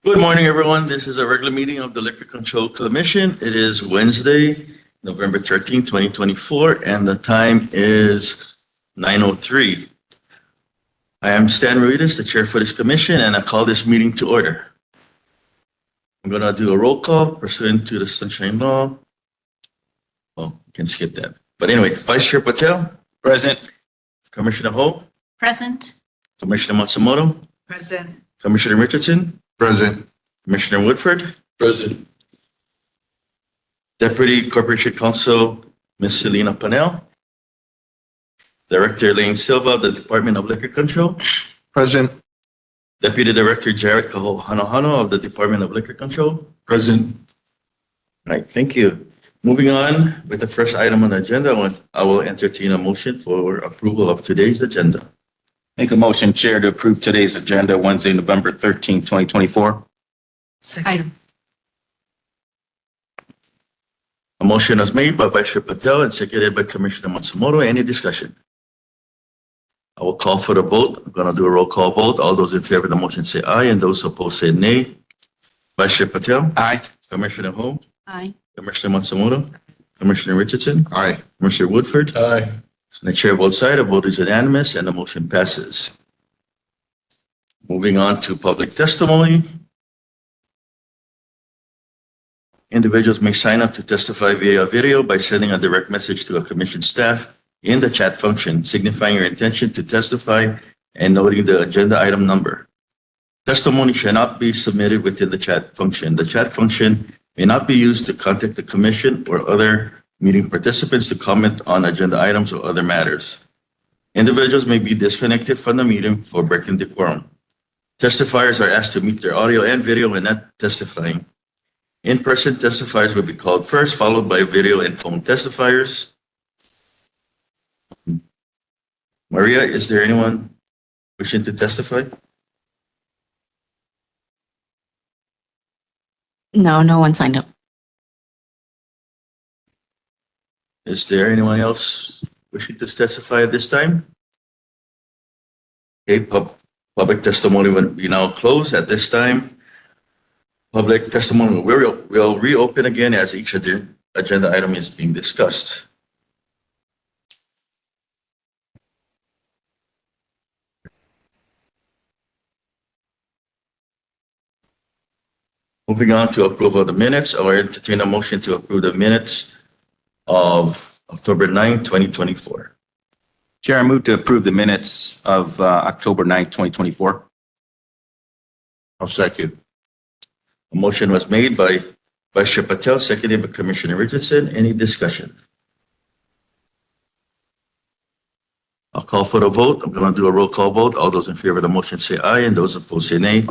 Good morning, everyone. This is a regular meeting of the Liquor Control Commission. It is Wednesday, November 13th, 2024, and the time is 9:03. I am Stan Ruiz, the chair for this commission, and I call this meeting to order. I'm going to do a roll call pursuant to the Sunshine Law. Oh, you can skip that. But anyway, Vice Chair Patel, Present. Commissioner Ho, Present. Commissioner Matsumoto, Present. Commissioner Richardson, Present. Commissioner Woodford, Present. Deputy Corporation Counsel, Ms. Selena Panel, Director Lane Silva of the Department of Liquor Control, Present. Deputy Director Jared Kahohanohano of the Department of Liquor Control. Present. All right, thank you. Moving on with the first item on the agenda, I will entertain a motion for approval of today's agenda. Make a motion, Chair, to approve today's agenda, Wednesday, November 13th, 2024. Second. A motion is made by Vice Chair Patel and seconded by Commissioner Matsumoto. Any discussion? I will call for the vote. I'm going to do a roll call vote. All those in favor of the motion say aye, and those opposed say nay. Vice Chair Patel, Aye. Commissioner Ho, Aye. Commissioner Matsumoto, Commissioner Richardson, Aye. Commissioner Woodford, Aye. and the chair votes aye. The vote is unanimous, and the motion passes. Moving on to public testimony. Individuals may sign up to testify via video by sending a direct message to a commission staff in the chat function, signifying your intention to testify and noting the agenda item number. Testimony shall not be submitted within the chat function. The chat function may not be used to contact the commission or other meeting participants to comment on agenda items or other matters. Individuals may be disconnected from the meeting for breaking decorum. Testifiers are asked to mute their audio and video when not testifying. In-person testifiers will be called first, followed by video and phone testifiers. Maria, is there anyone wishing to testify? No one signed up. Is there anyone else wishing to testify at this time? Okay, public testimony will be now closed at this time. Public testimony will reopen again as each agenda item is being discussed. Moving on to approval of the minutes, I will entertain a motion to approve the minutes of October 9, 2024. Chair, I move to approve the minutes of October 9th, 2024. I'll second. A motion was made by Vice Chair Patel, seconded by Commissioner Richardson. Any discussion? I'll call for the vote. I'm going to do a roll call vote. All those in favor of the motion say aye, and those opposed say nay.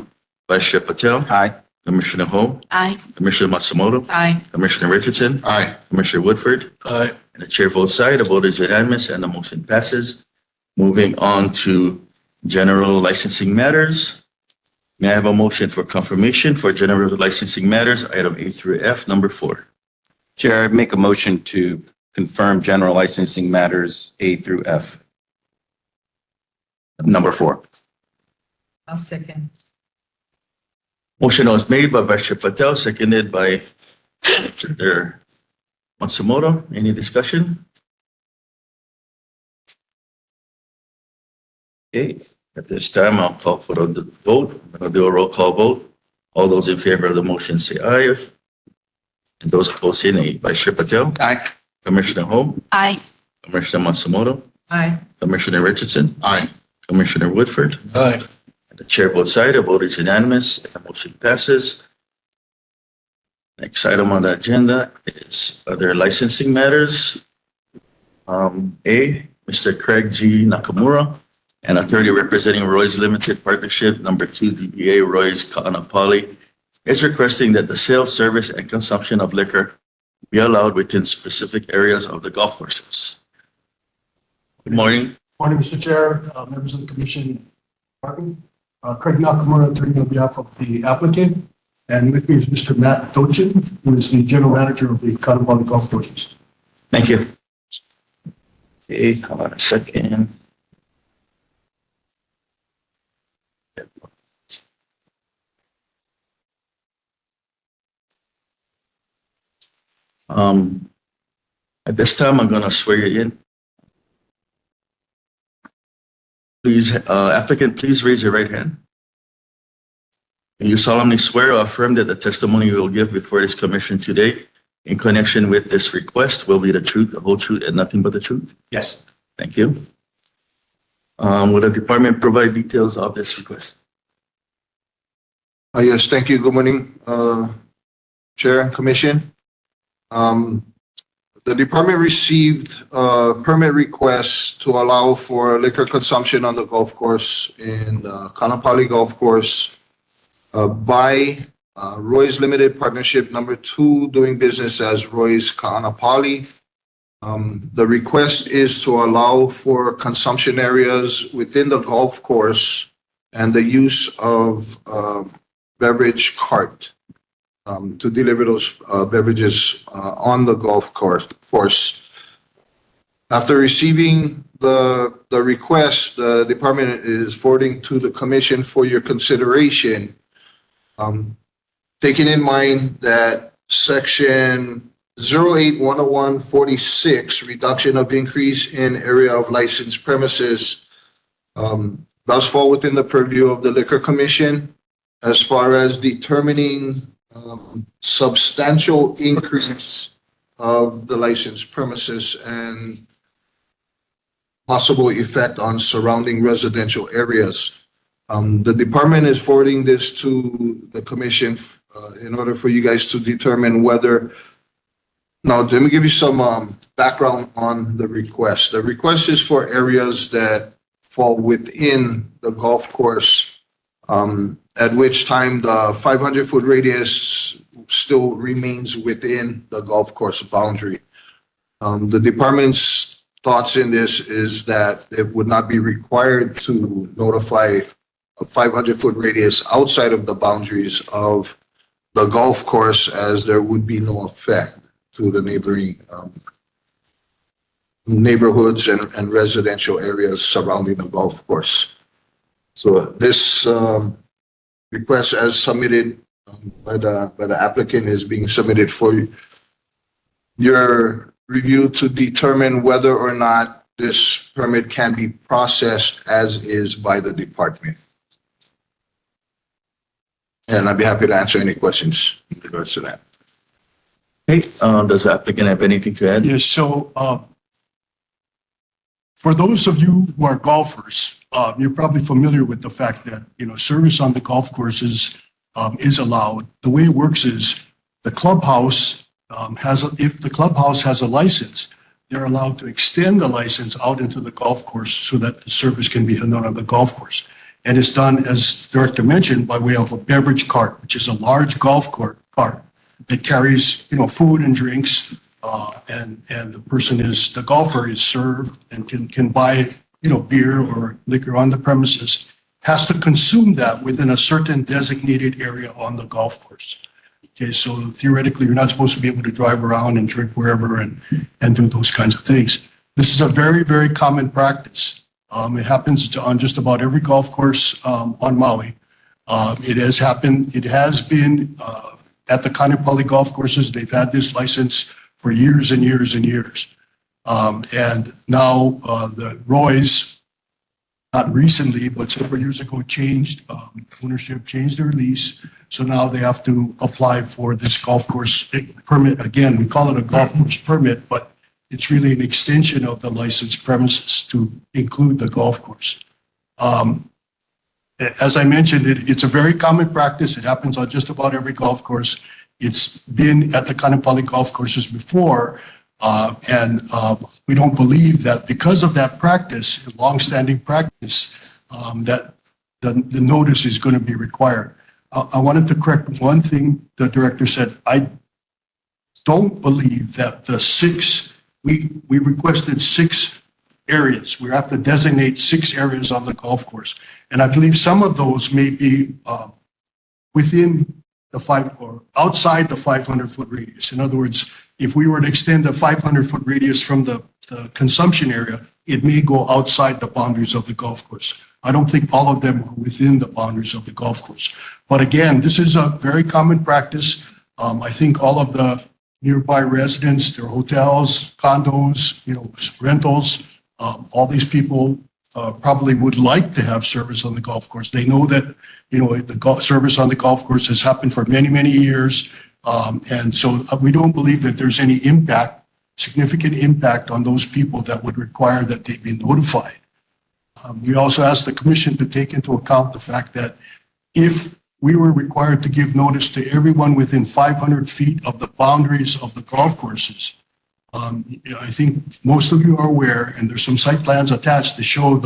Vice Chair Patel, Aye. Commissioner Ho, Aye. Commissioner Matsumoto, Aye. Commissioner Richardson, Aye. Commissioner Woodford, Aye. and the chair votes aye. The vote is unanimous, and the motion passes. Moving on to general licensing matters. May I have a motion for confirmation for general licensing matters, item A through F, number 4? Chair, I make a motion to confirm general licensing matters A through F. Number 4. I'll second. Motion was made by Vice Chair Patel, seconded by Mr. Matsumoto. Any discussion? Okay, at this time, I'll call for the vote. I'm going to do a roll call vote. All those in favor of the motion say aye. And those opposed say nay. Vice Chair Patel, Aye. Commissioner Ho, Aye. Commissioner Matsumoto, Aye. Commissioner Richardson, Aye. Commissioner Woodford. Aye. And the chair votes aye. The vote is unanimous. And the motion passes. Next item on the agenda is other licensing matters. A, Mr. Craig G. Nakamura, an attorney representing Roy's Limited Partnership, number 2 DBA Roy's Ka'anapali, is requesting that the sale, service, and consumption of liquor be allowed within specific areas of the golf courses. Good morning. Morning, Mr. Chair, members of the commission. Pardon? Craig Nakamura, attorney on behalf of the applicant. And with me is Mr. Matt Dochin, who is the general manager of the Ka'anapali Golf Courses. Thank you. Okay, hold on a second. At this time, I'm going to swear you in. Please, applicant, please raise your right hand. Do you solemnly swear or affirm that the testimony you will give before this commission today in connection with this request will be the truth, the whole truth, and nothing but the truth? Yes. Thank you. Will the department provide details of this request? Yes, thank you. Good morning, Chair and Commission. The department received a permit request to allow for liquor consumption on the golf course in Kanapali Golf Course by Roy's Limited Partnership Number 2, doing business as Roy's Kanapali. The request is to allow for consumption areas within the golf course and the use of beverage cart to deliver those beverages on the golf course. After receiving the request, the department is forwarding to the commission for your consideration. Taking in mind that section 08-101-46, reduction of increase in area of licensed premises, does fall within the purview of the Liquor Commission as far as determining substantial increase of the licensed premises and possible effect on surrounding residential areas. The department is forwarding this to the commission in order for you guys to determine whether. Now, let me give you some background on the request. The request is for areas that fall within the golf course, at which time the 500-foot radius still remains within the golf course boundary. The department's thoughts in this is that it would not be required to notify a 500-foot radius outside of the boundaries of the golf course, as there would be no effect to the neighboring neighborhoods and residential areas surrounding the golf course. So this request, as submitted by the applicant, is being submitted for your review to determine whether or not this permit can be processed as is by the department. And I'd be happy to answer any questions in regards to that. Hey, does the applicant have anything to add? Yes, so for those of you who are golfers, you're probably familiar with the fact that, service on the golf courses is allowed. The way it works is the clubhouse if the clubhouse has a license, they're allowed to extend the license out into the golf course so that the service can be done on the golf course. And it's done, as Director mentioned, by way of a beverage cart, which is a large golf cart that carries, food and drinks, and the golfer is served and can buy, beer or liquor on the premises, has to consume that within a certain designated area on the golf course. Okay, so theoretically, you're not supposed to be able to drive around and drink wherever and do those kinds of things. This is a very, very common practice. It happens on just about every golf course on Maui. It has happened. It has been at the Kanapali golf courses. They've had this license for years and years and years. And now the Roy's, not recently, but several years ago, changed ownership, changed their lease. So now they have to apply for this golf course permit. Again, we call it a golf course permit, but it's really an extension of the licensed premises to include the golf course. As I mentioned, it's a very common practice. It happens on just about every golf course. It's been at the Kanapali golf courses before. And we don't believe that because of that practice, longstanding practice, that the notice is going to be required. I wanted to correct one thing the director said. I don't believe that we requested 6 areas. We have to designate 6 areas on the golf course. And I believe some of those may be within or outside the 500-foot radius. In other words, if we were to extend the 500-foot radius from the consumption area, it may go outside the boundaries of the golf course. I don't think all of them are within the boundaries of the golf course. But again, this is a very common practice. I think all of the nearby residents, their hotels, condos, rentals. All these people probably would like to have service on the golf course. They know that, the service on the golf course has happened for many, many years. And so we don't believe that there's any significant impact on those people that would require that they be notified. We also asked the commission to take into account the fact that if we were required to give notice to everyone within 500 feet of the boundaries of the golf courses, I think most of you are aware, and there's some site plans attached to show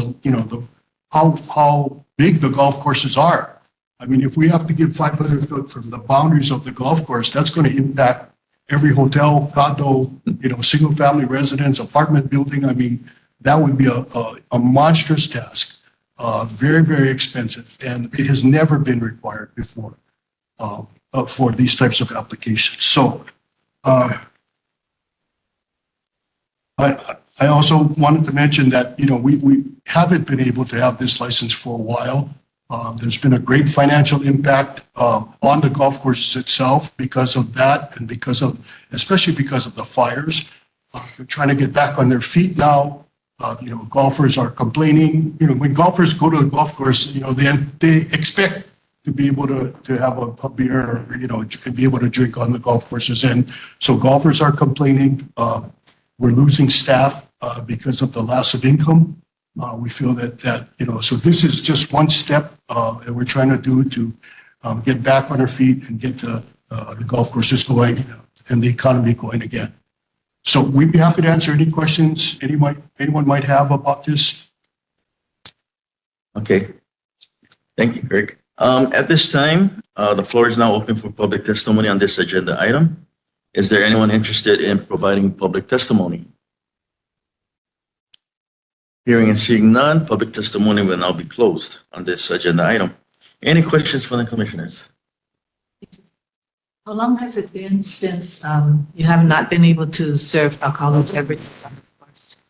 how big the golf courses are. I mean, if we have to give 500 foot from the boundaries of the golf course, that's going to impact every hotel, condo, single family residence, apartment building. I mean, that would be a monstrous task, very, very expensive, and it has never been required before for these types of applications. So I also wanted to mention that, we haven't been able to have this license for a while. There's been a great financial impact on the golf courses itself because of that, and especially because of the fires. They're trying to get back on their feet now. Golfers are complaining. When golfers go to a golf course, they expect to be able to have a beer, and be able to drink on the golf courses. And so golfers are complaining. We're losing staff because of the loss of income. We feel that so this is just one step that we're trying to do to get back on our feet and get the golf courses going and the economy going again. So we'd be happy to answer any questions anyone might have about this. Okay. Thank you, Greg. At this time, the floor is now open for public testimony on this agenda item. Is there anyone interested in providing public testimony? Hearing and seeing none, public testimony will now be closed on this agenda item. Any questions from the commissioners? How long has it been since you have not been able to serve alcoholic beverages on the course?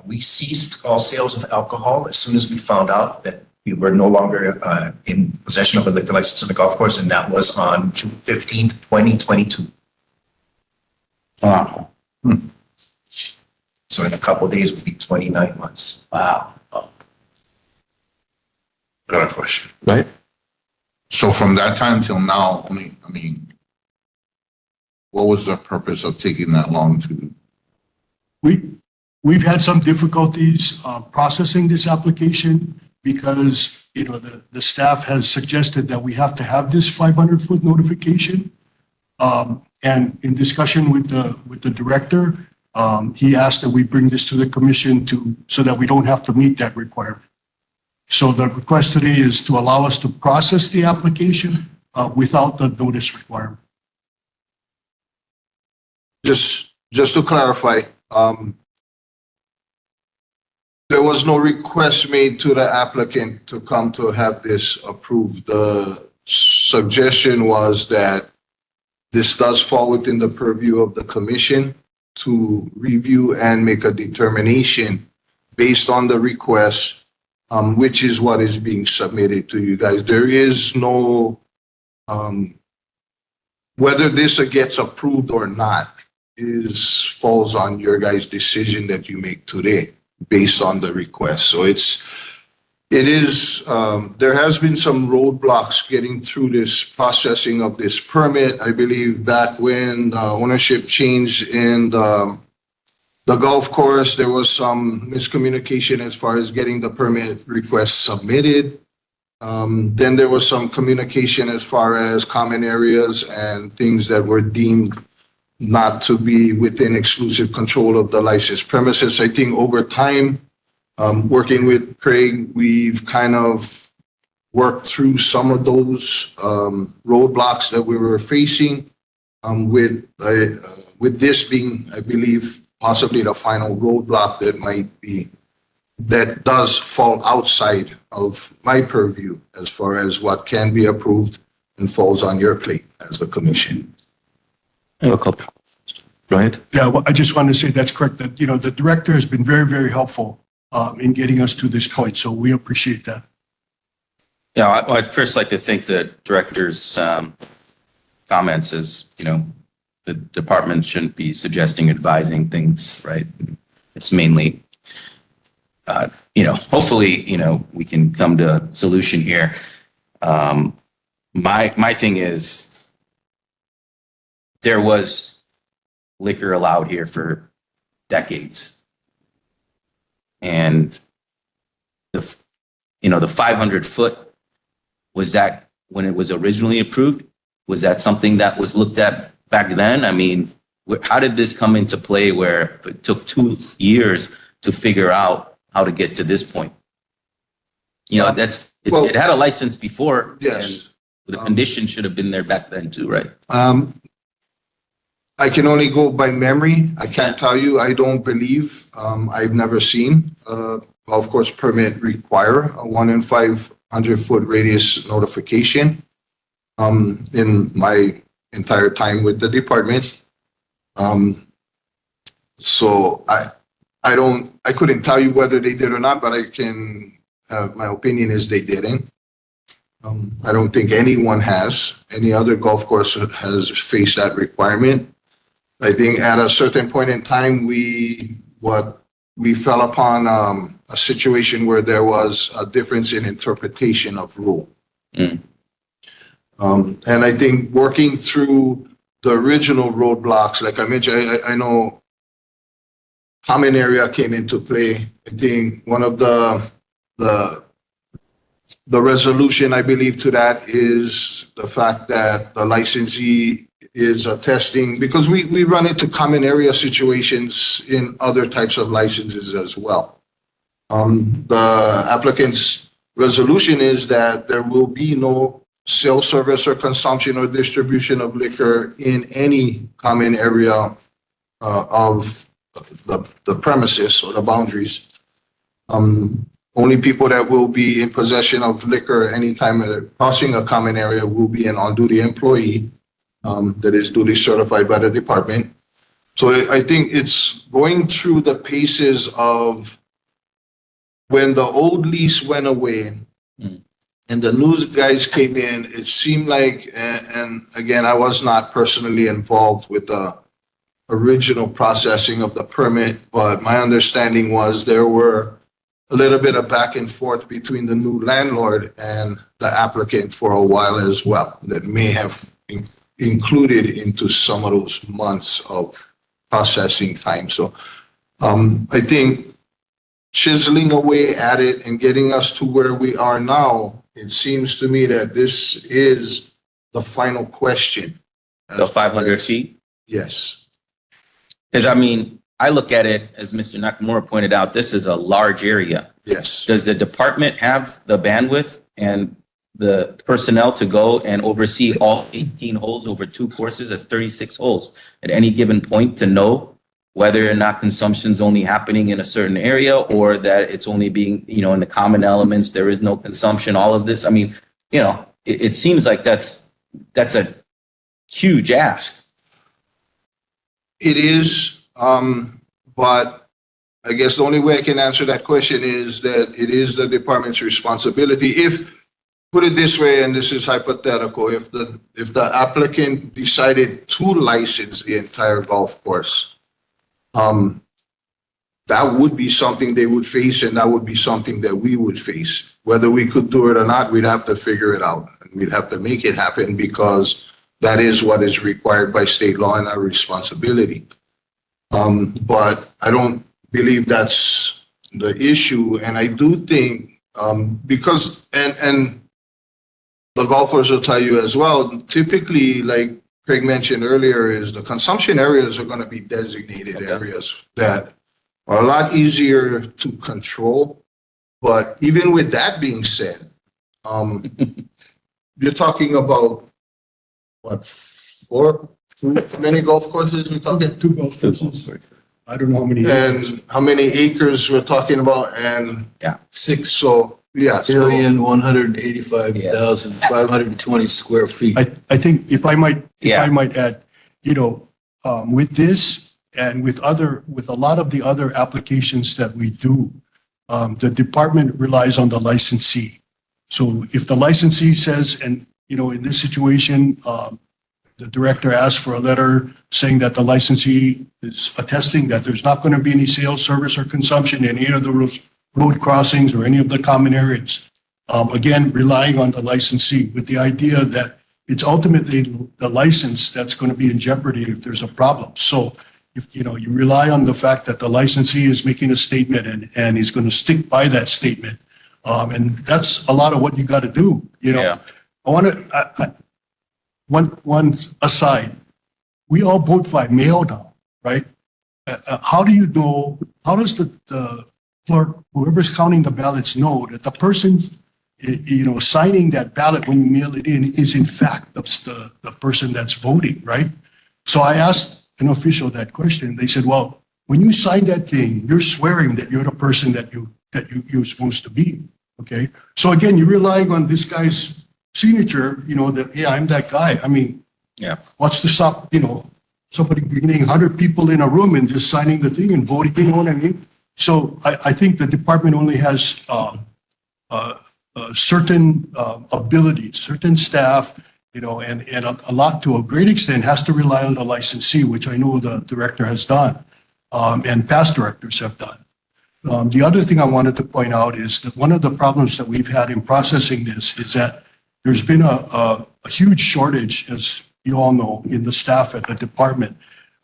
We ceased all sales of alcohol as soon as we found out that we were no longer in possession of a liquor license on the golf course, and that was on June 15th, 2022. Wow. So in a couple of days, it will be 29 months. Wow. Got a question. Right. So from that time till now, what was the purpose of taking that long to? We've had some difficulties processing this application because, the staff has suggested that we have to have this 500-foot notification. And in discussion with the director, he asked that we bring this to the commission so that we don't have to meet that requirement. So the request today is to allow us to process the application without the notice requirement. Just to clarify, there was no request made to the applicant to come to have this approved. The suggestion was that this does fall within the purview of the commission to review and make a determination based on the request, which is what is being submitted to you guys. There is no, whether this gets approved or not falls on your guys' decision that you make today based on the request. So there has been some roadblocks getting through this processing of this permit. I believe back when the ownership changed in the golf course, there was some miscommunication as far as getting the permit request submitted. Then there was some communication as far as common areas and things that were deemed not to be within exclusive control of the licensed premises. I think over time, working with Craig, we've kind of worked through some of those roadblocks that we were facing. With this being, I believe, possibly the final roadblock that does fall outside of my purview as far as what can be approved and falls on your plate as the commission. I have a couple. Go ahead. Yeah, well, I just wanted to say that's correct. That, the director has been very, very helpful in getting us to this point. So we appreciate that. Yeah, I'd first like to thank the director's comments as, the department shouldn't be suggesting, advising things, right? It's mainly, hopefully, we can come to a solution here. My thing is, there was liquor allowed here for decades. And the 500 foot, was that when it was originally approved? Was that something that was looked at back then? I mean, how did this come into play where it took 2 years to figure out how to get to this point? Well- It had a license before. Yes. And the condition should have been there back then too, right? I can only go by memory. I can't tell you. I don't believe, I've never seen a golf course permit require a 1 in 500 foot radius notification. In my entire time with the department. So I couldn't tell you whether they did or not, but my opinion is they didn't. I don't think anyone has, any other golf course has faced that requirement. I think at a certain point in time, we fell upon a situation where there was a difference in interpretation of rule. And I think working through the original roadblocks, like I mentioned, I know common area came into play. I think one of the resolution, I believe, to that is the fact that the licensee is attesting, because we run into common area situations in other types of licenses as well. The applicant's resolution is that there will be no sale, service, or consumption or distribution of liquor in any common area of the premises or the boundaries. Only people that will be in possession of liquor anytime they're crossing a common area will be an on-duty employee that is duly certified by the department. So I think it's going through the paces of when the old lease went away and the new guys came in. It seemed like, and again, I was not personally involved with the original processing of the permit, but my understanding was there were a little bit of back and forth between the new landlord and the applicant for a while as well, that may have included into some of those months of processing time. So I think chiseling away at it and getting us to where we are now, it seems to me that this is the final question. The 500 feet? Yes. Because I mean, I look at it, as Mr. Nakamura pointed out, this is a large area. Yes. Does the department have the bandwidth and the personnel to go and oversee all 18 holes over 2 courses? That's 36 holes at any given point, to know whether or not consumption's only happening in a certain area, or that it's only being, in the common elements, there is no consumption, all of this. I mean, it seems like that's a huge ask. It is, but I guess the only way I can answer that question is that it is the department's responsibility. If, put it this way, and this is hypothetical, if the applicant decided to license the entire golf course, that would be something they would face, and that would be something that we would face. Whether we could do it or not, we'd have to figure it out. We'd have to make it happen, because that is what is required by state law and our responsibility. But I don't believe that's the issue. And I do think, because, and the golfers will tell you as well, typically, like Craig mentioned earlier, is the consumption areas are going to be designated areas that are a lot easier to control. But even with that being said, you're talking about what, how many golf courses we're talking? 2 golf courses. I don't know how many. And how many acres we're talking about, and 6 so, yeah. so- billion, 185,520 square feet. I think if I might Yeah. add, with this and with a lot of the other applications that we do, the department relies on the licensee. So if the licensee says, and, in this situation, the director asked for a letter saying that the licensee is attesting that there's not going to be any sales, service, or consumption in any of the road crossings or any of the common areas. Again, relying on the licensee with the idea that it's ultimately the license that's going to be in jeopardy if there's a problem. So if, you rely on the fact that the licensee is making a statement and he's going to stick by that statement. And that's a lot of what you got to do, Yeah. I want to, one aside, we all vote by mail now, right? How do you know, how does the clerk, whoever's counting the ballots know that the person's, signing that ballot when you mail it in is in fact the person that's voting, right? So I asked an official that question. They said, well, when you sign that thing, you're swearing that you're the person that you're supposed to be, okay? So again, you're relying on this guy's signature, that, yeah, I'm that guy. I mean, Yeah. what's to stop, somebody getting 100 people in a room and just signing the thing and voting, you know what I mean? So I think the department only has certain abilities, certain staff, and a lot, to a great extent, has to rely on the licensee, which I know the director has done, and past directors have done. The other thing I wanted to point out is that one of the problems that we've had in processing this is that there's been a huge shortage, as you all know, in the staff at the department.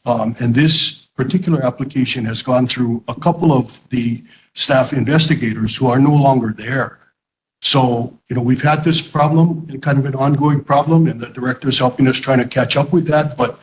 And this particular application has gone through a couple of the staff investigators who are no longer there. So, we've had this problem, and kind of an ongoing problem, and the director is helping us trying to catch up with that. But,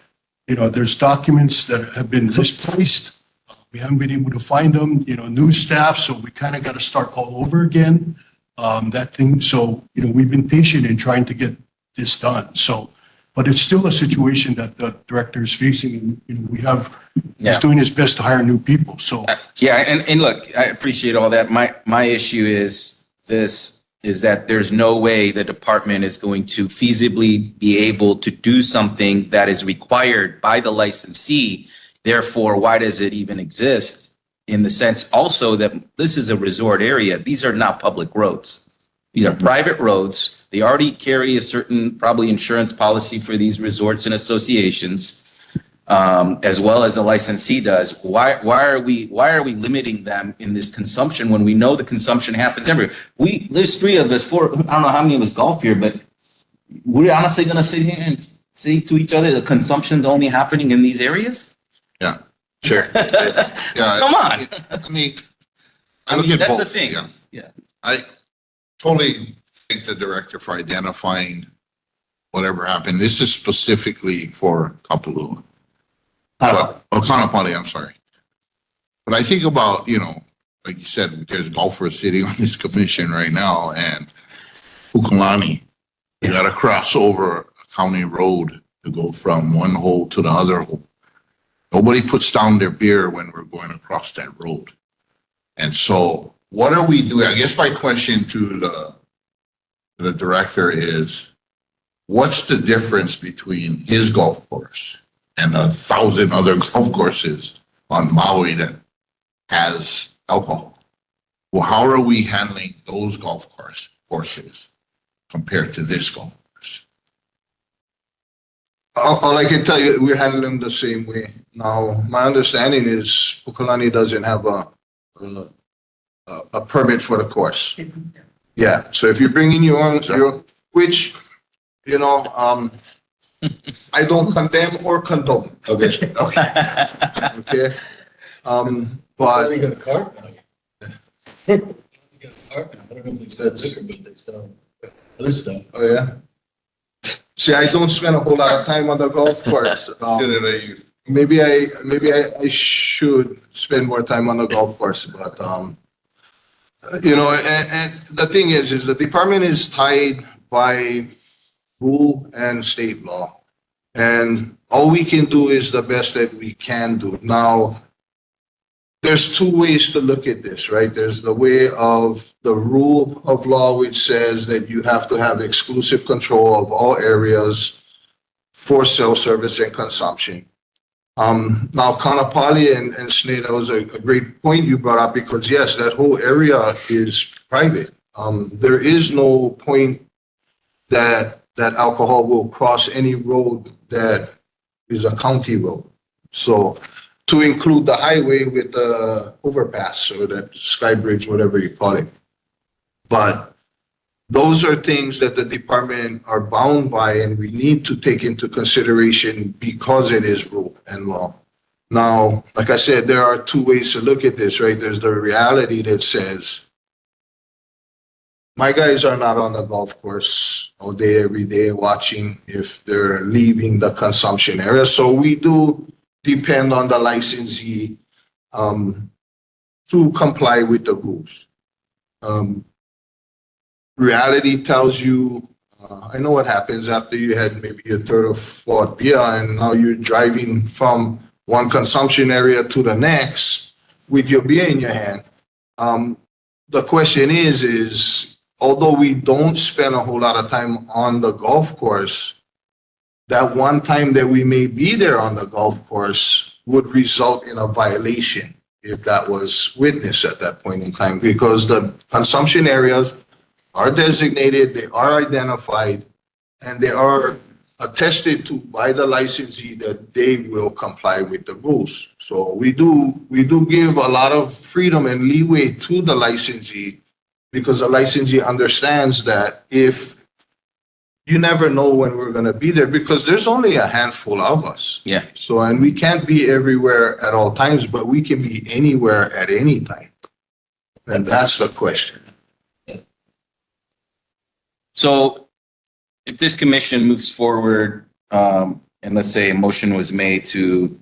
there's documents that have been misplaced. We haven't been able to find them, new staff. So we kind of got to start all over again. That thing. So, we've been patient in trying to get this done. So, but it's still a situation that the director is facing. And, we have, he's doing his best to hire new people. So, Yeah, and look, I appreciate all that. My issue is that there's no way the department is going to feasibly be able to do something that is required by the licensee. Therefore, why does it even exist? In the sense also that this is a resort area. These are not public roads. These are private roads. They already carry a certain probably insurance policy for these resorts and associations, as well as the licensee does. Why are we limiting them in this consumption when we know the consumption happens everywhere? There's three of us, four, I don't know how many of us golf here, but we're honestly going to sit here and say to each other the consumption's only happening in these areas? Yeah. Sure. Yeah. Come on. I mean, I look at That's the both. thing. Yeah. Yeah. I totally thank the director for identifying whatever happened. This is specifically for Kapalua. Kanapali, I'm sorry. But I think about, like you said, there's golfers sitting on this commission right now, and Pukalani, you got to cross over a county road to go from one hole to the other hole. Nobody puts down their beer when we're going across that road. And so what are we doing? I guess my question to the director is, what's the difference between his golf course and 1,000 other golf courses on Maui that has alcohol? Well, how are we handling those golf courses compared to this golf course? All I can tell you, we're handling them the same way. Now, my understanding is Pukalani doesn't have a permit for the course. Yeah, so if you're bringing your own, which, I don't condemn or condone. Okay. Okay. But They got a cart now. He's got a cart now. I don't know if they sell liquor, but they sell other stuff. oh yeah. See, I don't spend a whole lot of time on the golf course. Maybe I should spend more time on the golf course, but and the thing is the department is tied by rule and state law, and all we can do is the best that we can do. Now, there's two ways to look at this, right? There's the way of the rule of law, which says that you have to have exclusive control of all areas for self-service and consumption. Now, Kanapali and Sneh, that was a great point you brought up, because yes, that whole area is private. There is no point that that alcohol will cross any road that is a county road. So to include the highway with the overpass or that sky bridge, whatever you call it. But those are things that the department are bound by and we need to take into consideration because it is rule and law. Now, like I said, there are two ways to look at this, right? There's the reality that says, my guys are not on the golf course all day, every day, watching if they're leaving the consumption area. So we do depend on the licensee to comply with the rules. Reality tells you, I know what happens after you had maybe a third or fourth beer and now you're driving from one consumption area to the next with your beer in your hand. The question is, although we don't spend a whole lot of time on the golf course, that one time that we may be there on the golf course would result in a violation if that was witnessed at that point in time, because the consumption areas are designated, they are identified, and they are attested to by the licensee that they will comply with the rules. So we do give a lot of freedom and leeway to the licensee because the licensee understands that if you never know when we're going to be there because there's only a handful of us. Yeah. So, and we can't be everywhere at all times, but we can be anywhere at any time. And that's the question. So if this commission moves forward, and let's say a motion was made to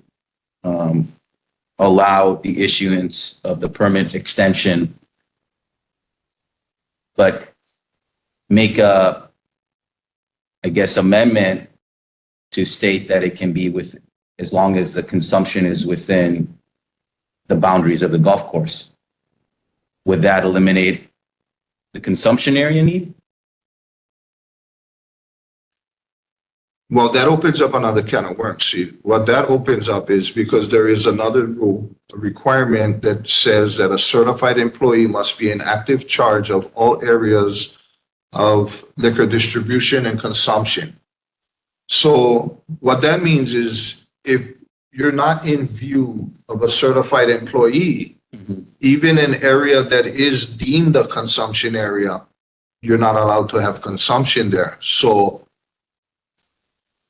allow the issuance of the permit extension, but make a, I guess, amendment to state that it can be with, as long as the consumption is within the boundaries of the golf course, would that eliminate the consumption area need? Well, that opens up another can of worms. See, what that opens up is because there is another rule, a requirement that says that a certified employee must be in active charge of all areas of liquor distribution and consumption. So what that means is if you're not in view of a certified employee, even an area that is deemed a consumption area, you're not allowed to have consumption there. So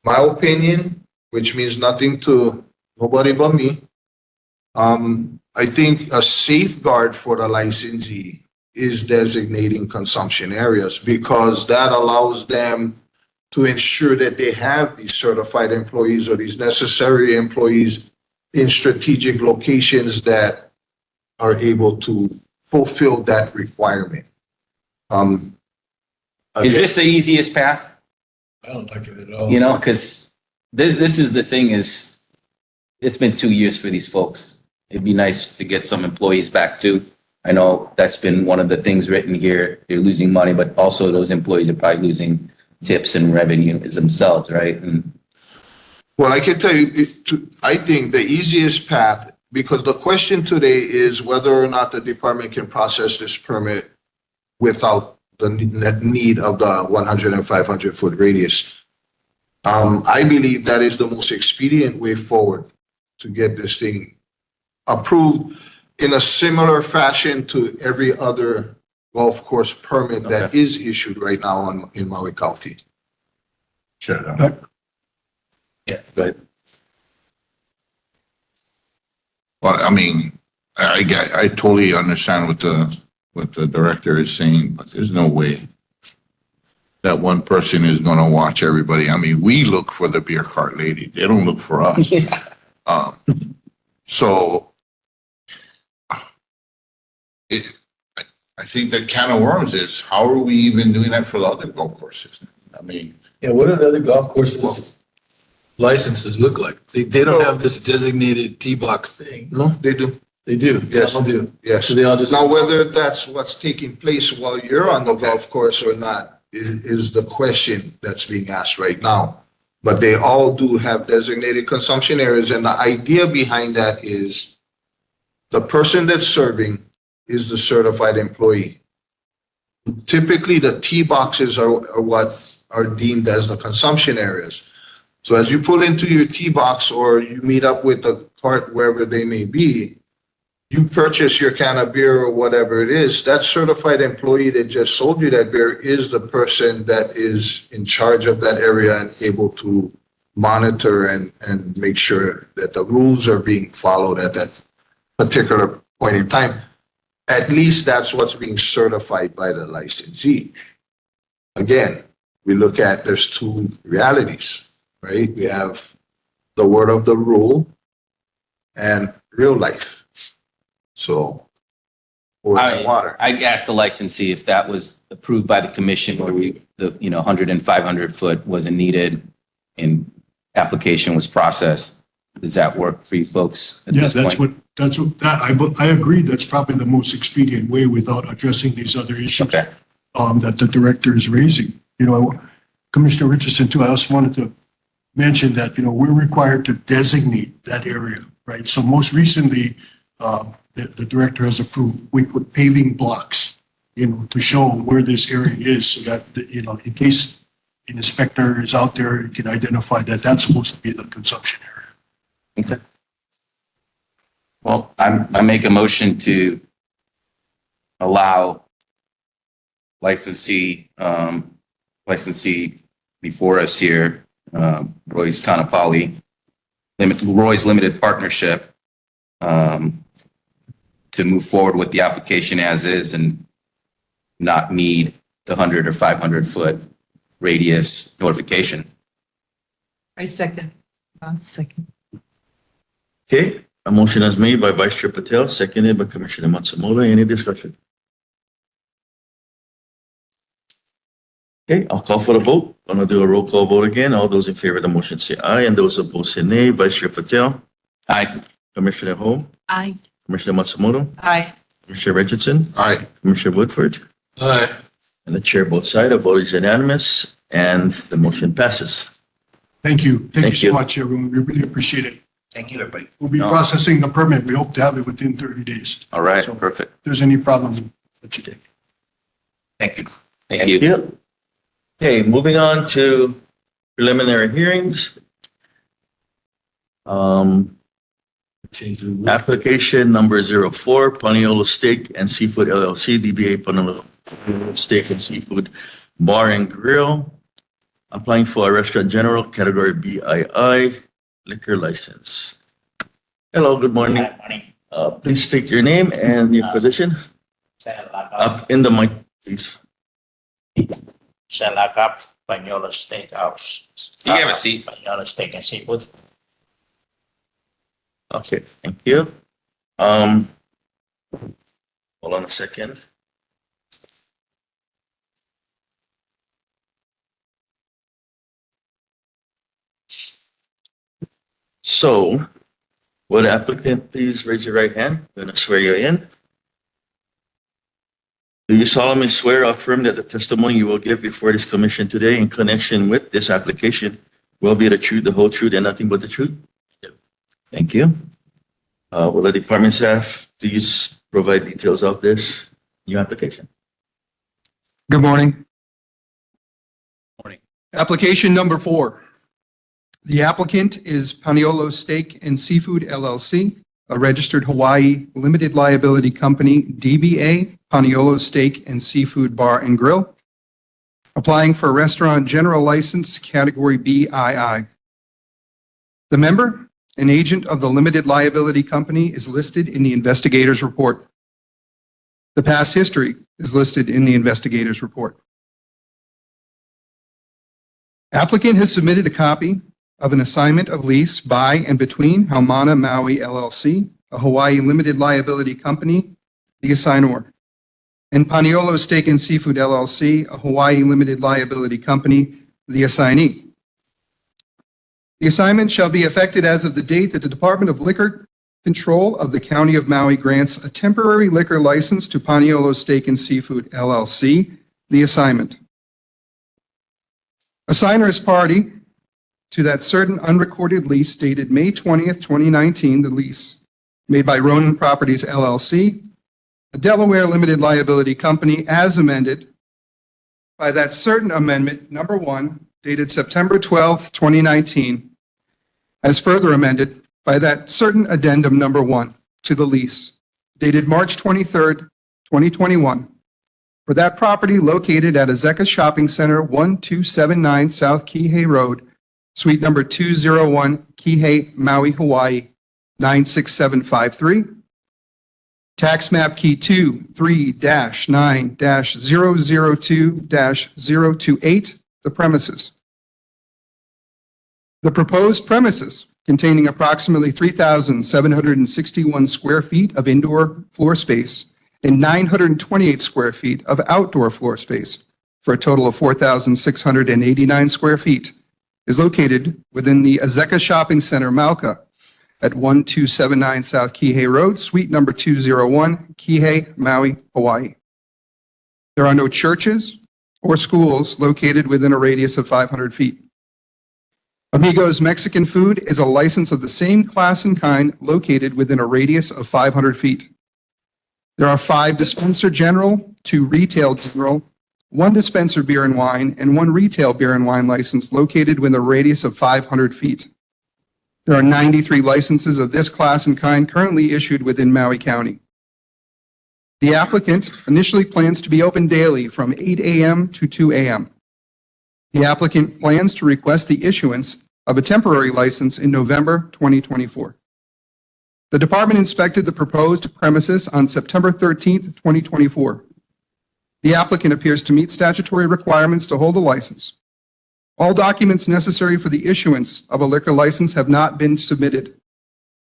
my opinion, which means nothing to nobody but me, I think a safeguard for the licensee is designating consumption areas because that allows them to ensure that they have these certified employees or these necessary employees in strategic locations that are able to fulfill that requirement. Is this the easiest path? I don't like it at all. You know, because this is the thing is, it's been 2 years for these folks. It'd be nice to get some employees back too. I know that's been one of the things written here. They're losing money, but also those employees are probably losing tips and revenue themselves, right? And Well, I can tell you, I think the easiest path, because the question today is whether or not the department can process this permit without the need of the 100 and 500 foot radius. I believe that is the most expedient way forward to get this thing approved in a similar fashion to every other golf course permit that Okay. is issued right now in Maui County. Sure. Yeah. But Well, I mean, I totally understand what the director is saying, but there's no way that one person is gonna watch everybody. I mean, we look for the beer cart lady. They don't look for us. So I think the can of worms is, how are we even doing that for the other golf courses? I mean, Yeah, what do the other golf courses licenses look like? They don't have this designated tee box thing. No, they do. They do. Yes. They all do. Yes. So they all just. Now, whether that's what's taking place while you're on the golf course or not is the question that's being asked right now. But they all do have designated consumption areas, and the idea behind that is the person that's serving is the certified employee. Typically, the tee boxes are what are deemed as the consumption areas. So as you pull into your tee box or you meet up with a cart wherever they may be, you purchase your can of beer or whatever it is, that certified employee that just sold you that beer is the person that is in charge of that area and able to monitor and make sure that the rules are being followed at that particular point in time. At least that's what's being certified by the licensee. Again, we look at, there's two realities, right? We have the word of the rule and real life. So, oil and water. I asked the licensee if that was approved by the commission where the 100 and 500 foot wasn't needed and application was processed. Does that work for you folks at Yeah, this point? I agree. That's probably the most expedient way without addressing these other issues Okay. that the director is raising. Commissioner Richardson too, I also wanted to mention that, we're required to designate that area, right? So most recently, the director has approved, we put paving blocks, to show where this area is so that, in case an inspector is out there, he can identify that that's supposed to be the consumption area. Okay. Well, I make a motion to allow licensee before us here, Roy's Kanapali, Roy's Limited Partnership, to move forward with the application as is and not need the 100 or 500 foot radius notification. I second. Second. Okay, a motion is made by Vice Chair Patel, seconded by Commissioner Matsumoto. Any discussion? Okay, I'll call for the vote. I'm gonna do a roll call vote again. All those in favor of the motion say aye, and those opposed say nay. Vice Chair Patel, Aye. Commissioner Ho, Aye. Commissioner Matsumoto, Aye. Commissioner Richardson, All right. Commissioner Woodford, Aye. and the chair votes aye. The vote is unanimous, and the motion passes. Thank you. Thank you Thank so you. much, everyone. We really appreciate it. Thank you, everybody. We'll be processing the permit. We hope to have it within 30 days. All right, perfect. If there's any problems, let you take. Thank you. Thank you. Yep. Okay, moving on to preliminary hearings. Application number 04, Paniolo Steak and Seafood LLC, DBA Paniolo Steak and Seafood Bar and Grill, applying for a restaurant general category BII liquor license. Hello, good morning. Please state your name and your position. Up in the mic, please. Salakap, Paniolo Steakhouse. You can have a seat. Paniolo Steak and Seafood. Okay, thank you. Hold on a second. So, would the applicant please raise your right hand? I'm going to swear you in. Do you solemnly swear or affirm that the testimony you will give before this commission today in connection with this application will be the truth, the whole truth, and nothing but the truth? Thank you. Will the department staff please provide details of this new application? Good morning. Morning. Application number 4. The applicant is Paniolo Steak and Seafood LLC, a registered Hawaii limited liability company, DBA Paniolo Steak and Seafood Bar and Grill, applying for a restaurant general license category BII. The member, an agent of the limited liability company, is listed in the investigator's report. The past history is listed in the investigator's report. Applicant has submitted a copy of an assignment of lease by and between Haumana Maui LLC, a Hawaii limited liability company, the assignor, and Paniolo Steak and Seafood LLC, a Hawaii limited liability company, the assignee. The assignment shall be effected as of the date that the Department of Liquor Control of the County of Maui grants a temporary liquor license to Paniolo Steak and Seafood LLC, the assignment. Assigner is party to that certain unrecorded lease dated May 20th, 2019, the lease made by Ronan Properties LLC, a Delaware limited liability company as amended by that certain amendment number 1 dated September 12th, 2019, as further amended by that certain addendum number 1 to the lease dated March 23rd, 2021, for that property located at Azeka Shopping Center, 1279 South Kihei Road, Suite number 201, Kihei, Maui, Hawaii, 96753. Tax map key 23-9-002-028, the premises. The proposed premises containing approximately 3,761 square feet of indoor floor space and 928 square feet of outdoor floor space for a total of 4,689 square feet is located within the Azeka Shopping Center, Malka, at 1279 South Kihei Road, Suite number 201, Kihei, Maui, Hawaii. There are no churches or schools located within a radius of 500 feet. Amigos Mexican Food is a license of the same class and kind located within a radius of 500 feet. There are 5 dispenser general, 2 retail general, 1 dispenser beer and wine, and 1 retail beer and wine license located within a radius of 500 feet. There are 93 licenses of this class and kind currently issued within Maui County. The applicant initially plans to be open daily from 8 a.m. to 2 a.m. The applicant plans to request the issuance of a temporary license in November 2024. The department inspected the proposed premises on September 13th, 2024. The applicant appears to meet statutory requirements to hold a license. All documents necessary for the issuance of a liquor license have not been submitted.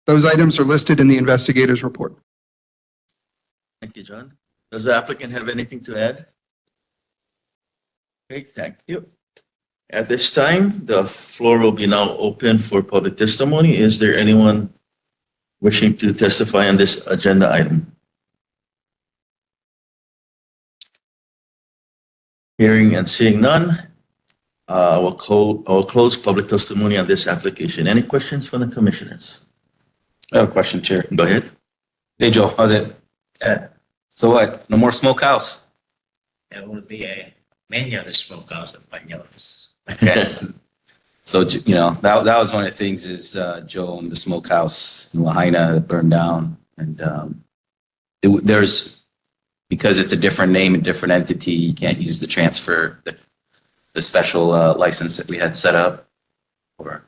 Those items are listed in the investigator's report. Thank you, John. Does the applicant have anything to add? Okay, thank you. At this time, the floor will be now open for public testimony. Is there anyone wishing to testify on this agenda item? Hearing and seeing none, I will close public testimony on this application. Any questions from the commissioners? I have a question, Chair. Go ahead. Hey, Joe, how's it? So what? No more smokehouse? There will be a many of the smokehouse of Banos. Okay. So, you know, that was one of the things is, Joe, the smokehouse in Lahaina that burned down. And there's, because it's a different name and different entity, you can't use the transfer, the special license that we had set up. Or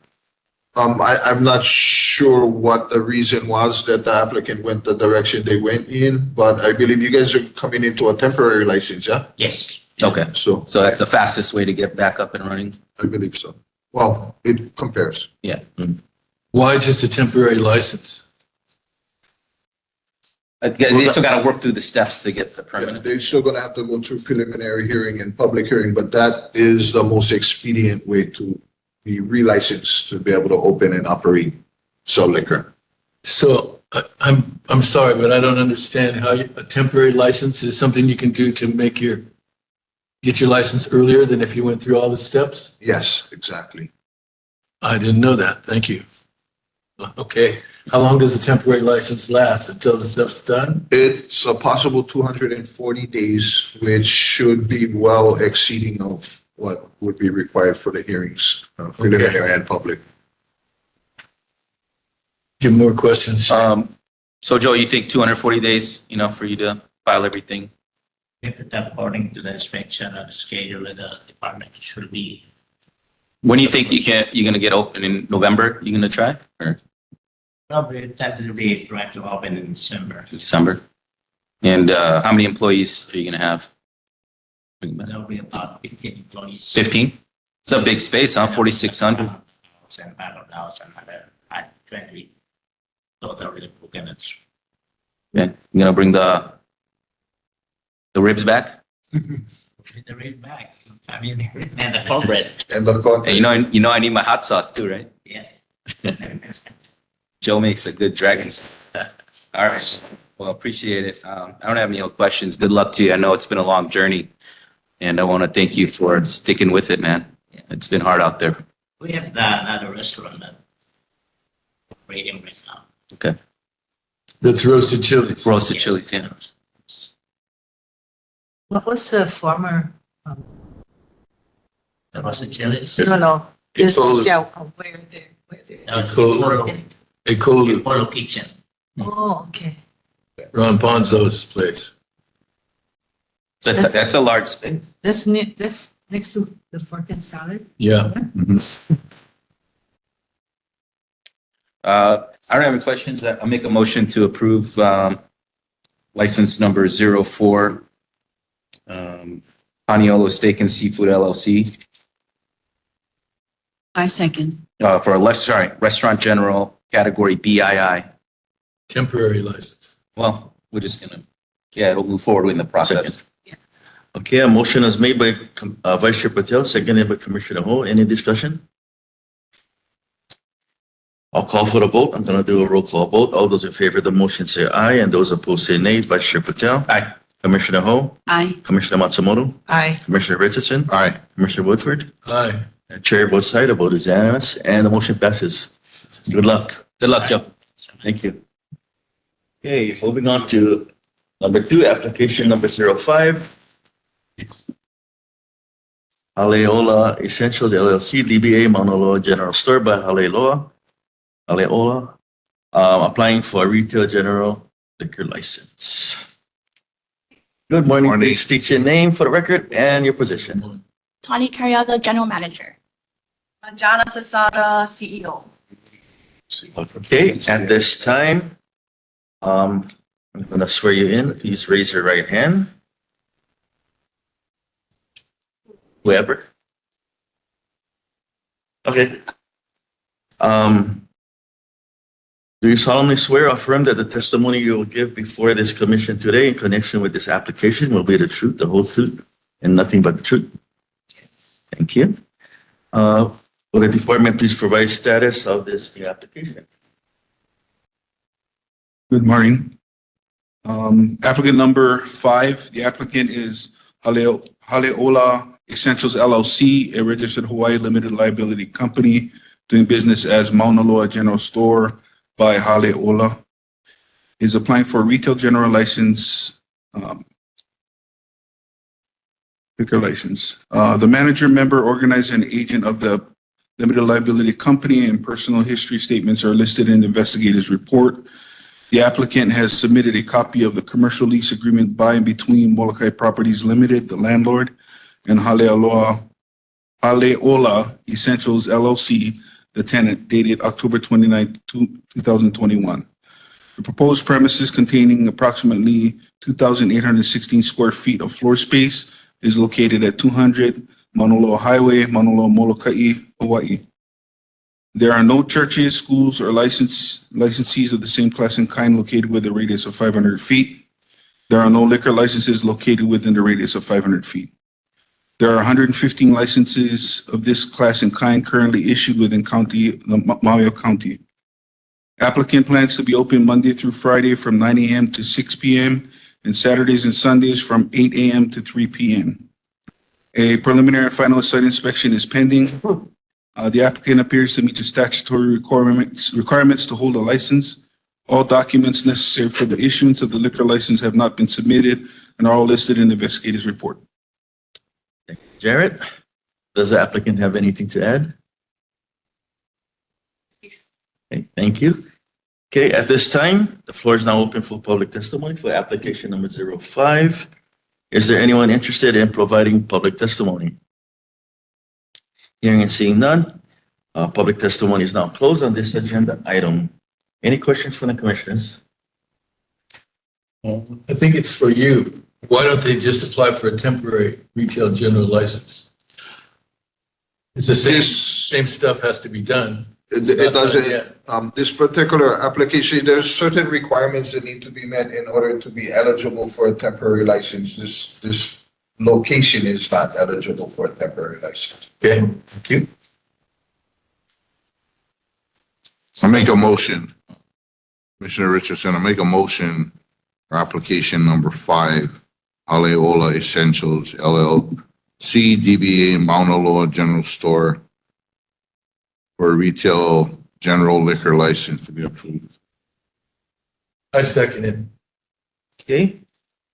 I'm not sure what the reason was that the applicant went the direction they went in, but I believe you guys are coming into a temporary license, yeah? Yes. okay, So so that's the fastest way to get back up and running. I believe so. Well, it compares. Yeah. Why just a temporary license? They still got to work through the steps to get the permanent. They're still gonna have to go through preliminary hearing and public hearing, but that is the most expedient way to be relicensed, to be able to open and operate, sell liquor. So I'm sorry, but I don't understand how a temporary license is something you can do to get your license earlier than if you went through all the steps? Yes, exactly. I didn't know that. Thank you. Okay. How long does a temporary license last? Until the stuff's done? It's a possible 240 days, which should be well exceeding of what would be required for the hearings, preliminary and public. Give more questions. So Joe, you think 240 days, for you to file everything? If it according to the inspection and schedule of the department, it should be When do you think you're going to get open in November? You going to try or probably tentatively try to open in December. December? And how many employees are you going to have? There'll be about 15 employees. 15? It's a big space, huh? 4,600. 20 total units. Yeah. You going to bring the ribs back? The rate back. I mean, and the corporate. And the contract. Hey, you know I need my hot sauce too, right? Yeah. Joe makes a good dragon. All right. Well, appreciate it. I don't have any other questions. Good luck to you. I know it's been a long journey, and I want to thank you for sticking with it, man. It's been hard out there. We have another restaurant that operating right now. Okay. That's roasted chilies. Roasted chilies, yeah. What was the former That was a Chili's. No. It's This all- is, yeah, where they. That was Cool. Polo, They called Polo Kitchen. Oh, okay. Ron Ponzo's place. That's a large space. That's next to the fork and salad. Yeah. I don't have any questions. I'll make a motion to approve license number 04, Paniolo Steak and Seafood LLC, I second. for Restaurant General, category BII. Temporary license. Well, we're just gonna, we'll move forward in the process. Okay, a motion is made by Vice Chair Patel, seconded by Commissioner Ho. Any discussion? I'll call for the vote. I'm going to do a roll call vote. All those in favor of the motion say aye, and those opposed say nay. Vice Chair Patel. Aye. Commissioner Ho. Aye. Commissioner Matsumoto. Aye. Commissioner Richardson. Aye. Commissioner Woodford. Aye. And Chair votes aye. The vote is unanimous, and the motion passes. Good luck. Good luck, Joe. Thank you. Okay, moving on to number 2, application number 05. Haleola Essentials LLC, DBA Mauna Loa General Store by Haleola, applying for a retail general liquor license. Good morning. Morning. Please state your name for the record and your position. Tawny Carriaga, General Manager. Manjana Sasada, CEO. Okay, at this time, I'm going to swear you in. Please raise your right hand. Whoever. Okay. Do you solemnly swear or affirm that the testimony you will give before this commission today in connection with this application will be the truth, the whole truth, and nothing but the truth? Yes. Thank you. Will the department please provide status of this new application? Good morning. Applicant number 5, the applicant is Haleola Essentials LLC, a registered Hawaii limited liability company doing business as Mauna Loa General Store by Haleola. Is applying for a retail general license, liquor license. The manager, member, organizer, and agent of the limited liability company and personal history statements are listed in the investigator's report. The applicant has submitted a copy of the commercial lease agreement by and between Molokai Properties Limited, the landlord, and Haleola Essentials LLC, the tenant, dated October 29, 2021. The proposed premises containing approximately 2,816 square feet of floor space is located at 200 Mauna Loa Highway, Mauna Loa, Molokai, Hawaii. There are no churches, schools, or licensees of the same class and kind located within a radius of 500 feet. There are no liquor licenses located within the radius of 500 feet. There are 115 licenses of this class and kind currently issued within Maui County. Applicant plans to be open Monday through Friday from 9 a.m. to 6 p.m. and Saturdays and Sundays from 8 a.m. to 3 p.m. A preliminary and final site inspection is pending. The applicant appears to meet the statutory requirements to hold a license. All documents necessary for the issuance of the liquor license have not been submitted and are all listed in the investigator's report. Jarrett, does the applicant have anything to add? Okay, thank you. Okay, at this time, the floor is now open for public testimony for application number 05. Is there anyone interested in providing public testimony? Hearing and seeing none, public testimony is now closed on this agenda item. Any questions from the commissioners? I think it's for you. Why don't they just apply for a temporary retail general license? It's the same stuff has to be done. It It's not done doesn't, yet. this particular application, there's certain requirements that need to be met in order to be eligible for a temporary license. This location is not eligible for a temporary license. Okay, thank you. I make a motion. Commissioner Richardson, I make a motion for application number 5, Haleola Essentials LLC, DBA Mauna Loa General Store for a retail general liquor license to be approved. I second it. Okay,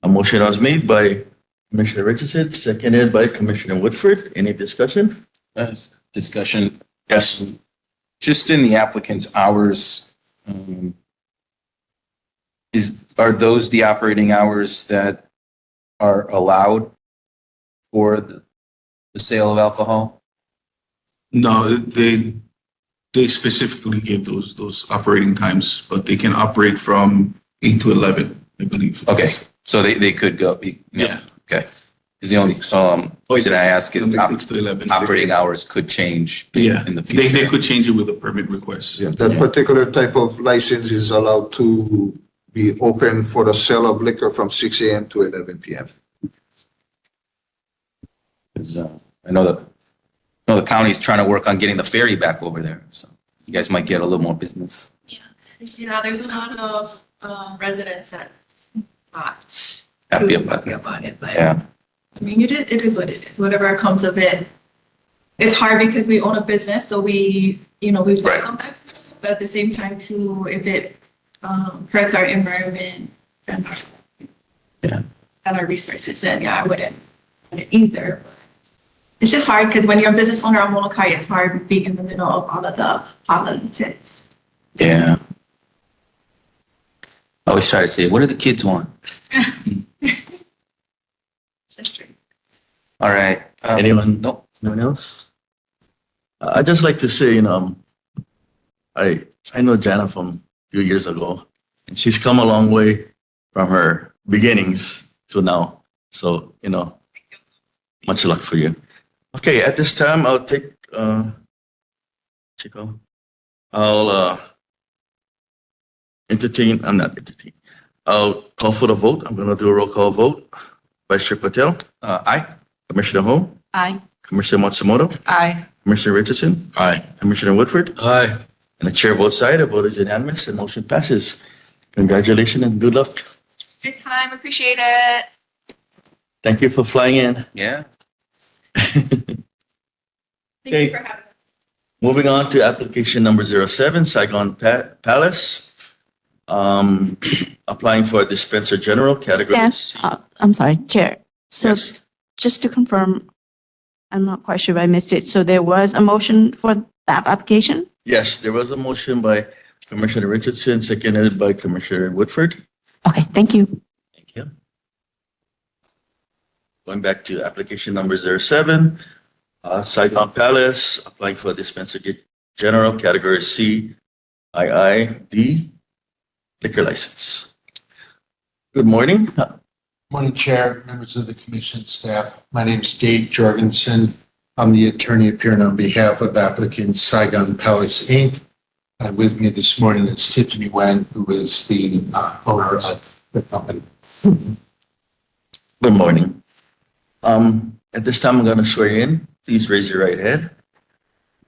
a motion was made by Commissioner Richardson, seconded by Commissioner Woodford. Any discussion? Discussion. Yes. Just in the applicant's hours, are those the operating hours that are allowed for the sale of alcohol? No, they specifically give those operating times, but they can operate from 8 to 11, I believe. Okay, so they could go. Yeah. Okay. Is the only reason I ask if 6 to 11. operating hours could change Yeah, in the they future. could change it with a permit request. Yeah, that particular type of license is allowed to be open for the sale of liquor from 6 a.m. to 11 p.m. 'Cause, I know the county's trying to work on getting the ferry back over there, so you guys might get a little more business. Yeah, there's a lot of residents that not Happy about happy about it, but Yeah. I mean, it is what it is. Whatever comes of it. It's hard because we own a business, so we welcome that, but at the same time too, if it hurts our environment and our resources, then yeah, I wouldn't either. It's just hard because when you're a business owner on Molokai, it's hard being in the middle of all of the politics. Yeah. I always try to say, what do the kids want? That's true. All right. Anyone? Nope. No one else? I'd just like to say, I know Jana from a few years ago, and she's come a long way from her beginnings to now. So, much luck for you. Okay, at this time, I'll take, Chico. I'll I'll call for the vote. I'm going to do a roll call vote. Vice Chair Patel, Aye. Commissioner Ho, Aye. Commissioner Matsumoto, Aye. Commissioner Richardson, Aye. Commissioner Woodford, Aye. and the chair votes aye. The vote is unanimous and motion passes. Congratulations and good luck. Good time, appreciate it. Thank you for flying in. Yeah. Thank Okay. you for having us. Moving on to application number 07, Saigon Palace. Applying for a dispenser general category C. I'm sorry, Chair. So Yes. just to confirm, I'm not quite sure if I missed it. So there was a motion for that application? Yes, there was a motion by Commissioner Richardson, seconded by Commissioner Woodford. Okay, thank you. Thank you. Going back to application number 07, Saigon Palace, applying for a dispenser general category C, IID liquor license. Good morning. Morning, Chair, members of the commission staff. My name is Dave Jorgensen. I'm the attorney appearing on behalf of applicant Saigon Palace, Inc. With me this morning is Tiffany Wen, who is the owner of the company. Good morning. At this time, I'm going to swear you in. Please raise your right hand.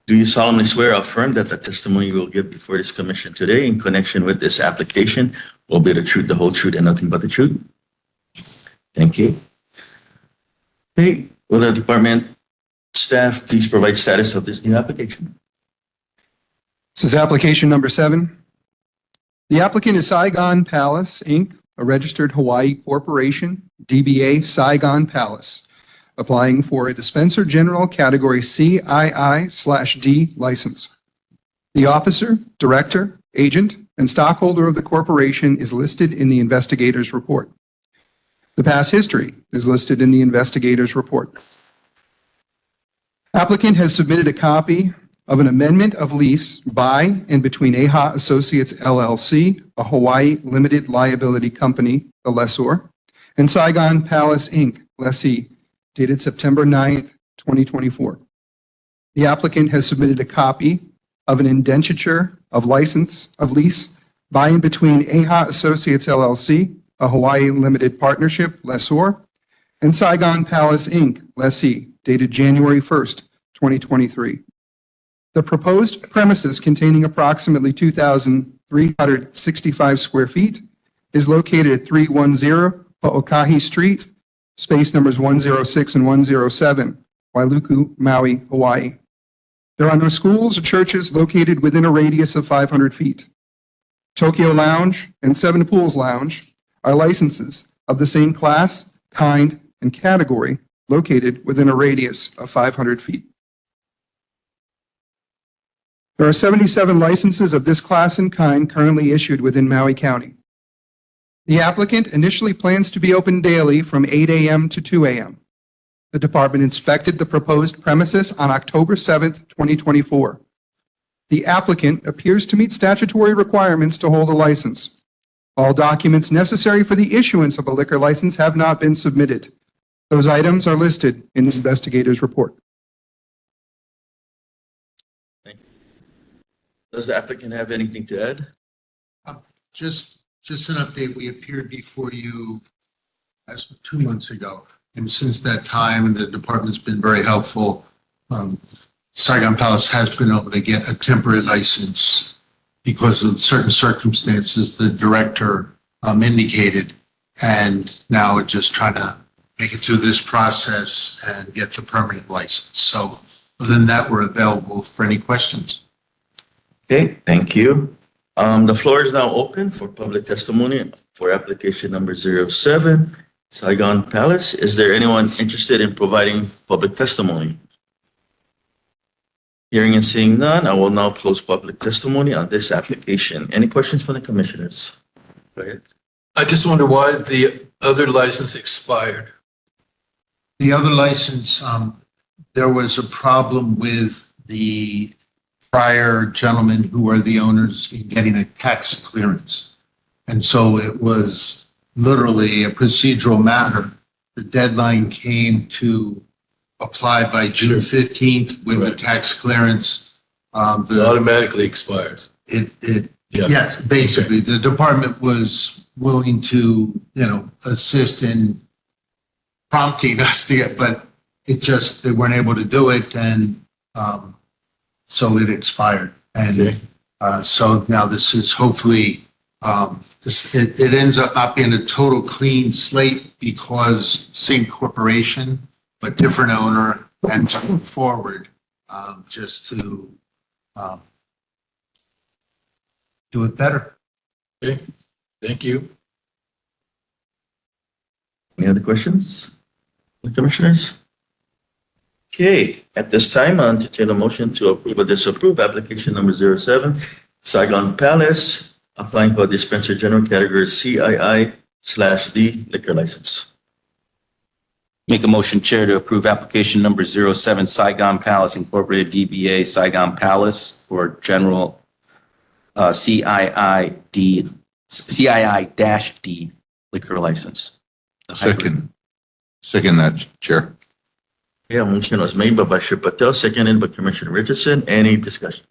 Do you solemnly swear or affirm that the testimony you will give before this commission today in connection with this application will be the truth, the whole truth, and nothing but the truth? Yes. Thank you. Okay, will the department staff please provide status of this new application? This is application number 7. The applicant is Saigon Palace, Inc., a registered Hawaii corporation, DBA Saigon Palace, applying for a dispenser general category CII/D license. The officer, director, agent, and stockholder of the corporation is listed in the investigator's report. The past history is listed in the investigator's report. Applicant has submitted a copy of an amendment of lease by and between AHA Associates LLC, a Hawaii limited liability company, the lessor, and Saigon Palace, Inc., lessee, dated September 9th, 2024. The applicant has submitted a copy of an indenture of license of lease by and between AHA Associates LLC, a Hawaii limited partnership, lessor, and Saigon Palace, Inc., lessee, dated January 1st, 2023. The proposed premises containing approximately 2,365 square feet is located at 310 Ho'okahi Street, space numbers 106 and 107, Wailuku, Maui, Hawaii. There are no schools or churches located within a radius of 500 feet. Tokyo Lounge and Seven Pools Lounge are licenses of the same class, kind, and category located within a radius of 500 feet. There are 77 licenses of this class and kind currently issued within Maui County. The applicant initially plans to be open daily from 8 a.m. to 2 a.m. The department inspected the proposed premises on October 7th, 2024. The applicant appears to meet statutory requirements to hold a license. All documents necessary for the issuance of a liquor license have not been submitted. Those items are listed in the investigator's report. Does the applicant have anything to add? Just an update. We appeared before you as 2 months ago. And since that time, the department's been very helpful. Saigon Palace has been able to get a temporary license because of certain circumstances the director indicated. And now we're just trying to make it through this process and get the permanent license. So other than that, we're available for any questions. Okay, thank you. The floor is now open for public testimony for application number 07, Saigon Palace. Is there anyone interested in providing public testimony? Hearing and seeing none, I will now close public testimony on this application. Any questions from the commissioners? Go ahead. I just wonder why the other license expired. The other license, there was a problem with the prior gentlemen who were the owners in getting a tax clearance. And so it was literally a procedural matter. The deadline came to apply by June 15th with the tax clearance. It automatically expires. Yes, basically, the department was willing to, assist in prompting us to get, but they weren't able to do it. And, so it expired. And, so now this is hopefully, it ends up not being a total clean slate because same corporation, but different owner, and moving forward, just to, do it better. Okay, thank you. Any other questions? The commissioners? Okay, at this time, I'll entertain a motion to approve or disapprove application number 07, Saigon Palace, applying for dispenser general category CII/D liquor license. Make a motion, Chair, to approve application number 07, Saigon Palace Incorporated DBA Saigon Palace for general CII-D liquor license. Second that, Chair. Yeah, motion was made by Vice Chair Patel, seconded by Commissioner Richardson. Any discussion?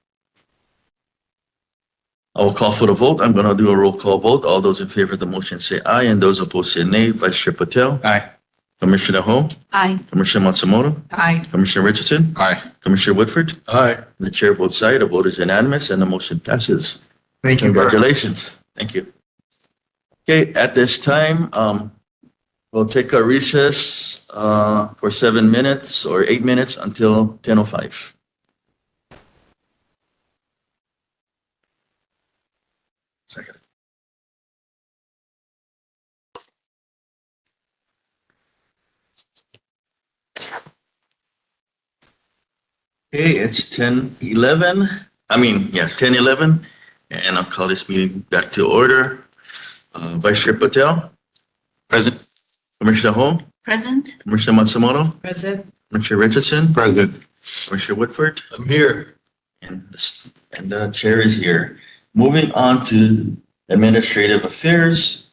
I will call for the vote. I'm going to do a roll call vote. All those in favor of the motion say aye, and those opposed say nay. Vice Chair Patel. Aye. Commissioner Ho. Aye. Commissioner Matsumoto. Aye. Commissioner Richardson. Aye. Commissioner Woodford. Aye. And the chair votes aye. The vote is unanimous, and the motion passes. Thank you. Congratulations. Thank you. Okay, at this time, we'll take a recess for 7 minutes or 8 minutes until 10:05. Second. Okay, it's 10:11. 10:11, and I'll call this meeting back to order. Vice Chair Patel, Present. Commissioner Ho, Present? Commissioner Matsumoto, Present. Commissioner Richardson, Present. Commissioner Woodford, I'm here. and the chair is here. Moving on to administrative affairs.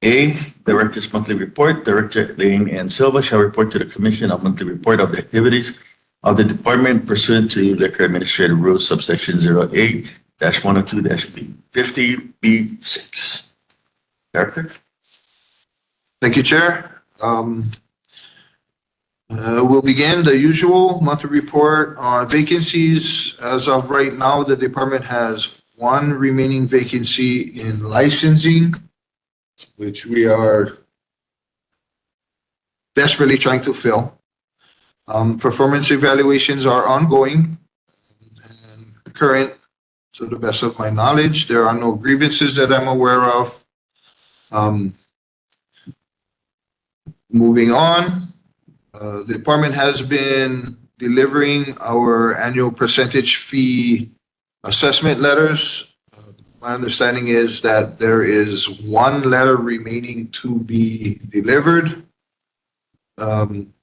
A, Director's Monthly Report. Director Lane and Silva shall report to the Commission a monthly report of the activities of the department pursuant to Liquor Administrative Rules subsection 08-102-50B6. Director? Thank you, Chair. We'll begin the usual monthly report on vacancies. As of right now, the department has one remaining vacancy in licensing, which we are desperately trying to fill. Performance evaluations are ongoing and current to the best of my knowledge. There are no grievances that I'm aware of. Moving on, the department has been delivering our annual percentage fee assessment letters. My understanding is that there is one letter remaining to be delivered. And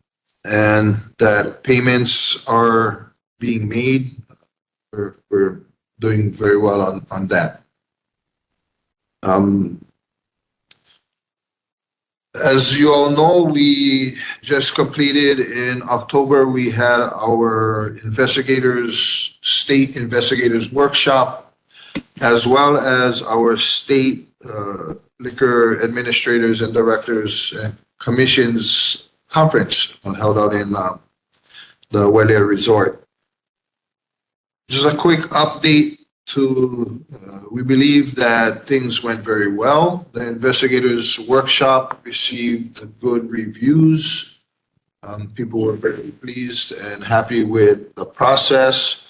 that payments are being made. We're doing very well on that. As you all know, we just completed in October, we had our state investigators workshop, as well as our state liquor administrators and directors and commissions conference held out in the Wailea Resort. Just a quick update we believe that things went very well. The investigators workshop received good reviews. People were very pleased and happy with the process,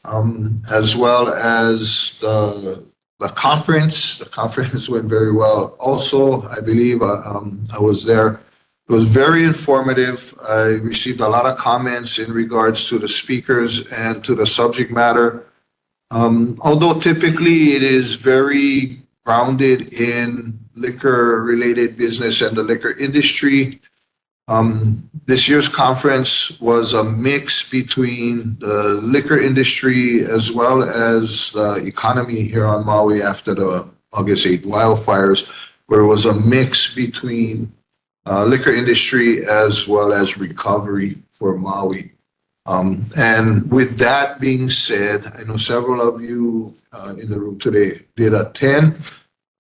as well as the conference. The conference went very well. Also, I believe I was there. It was very informative. I received a lot of comments in regards to the speakers and to the subject matter. Although typically it is very grounded in liquor-related business and the liquor industry, this year's conference was a mix between the liquor industry as well as the economy here on Maui after the August 8th wildfires, where it was a mix between liquor industry as well as recovery for Maui. And with that being said, I know several of you in the room today did attend.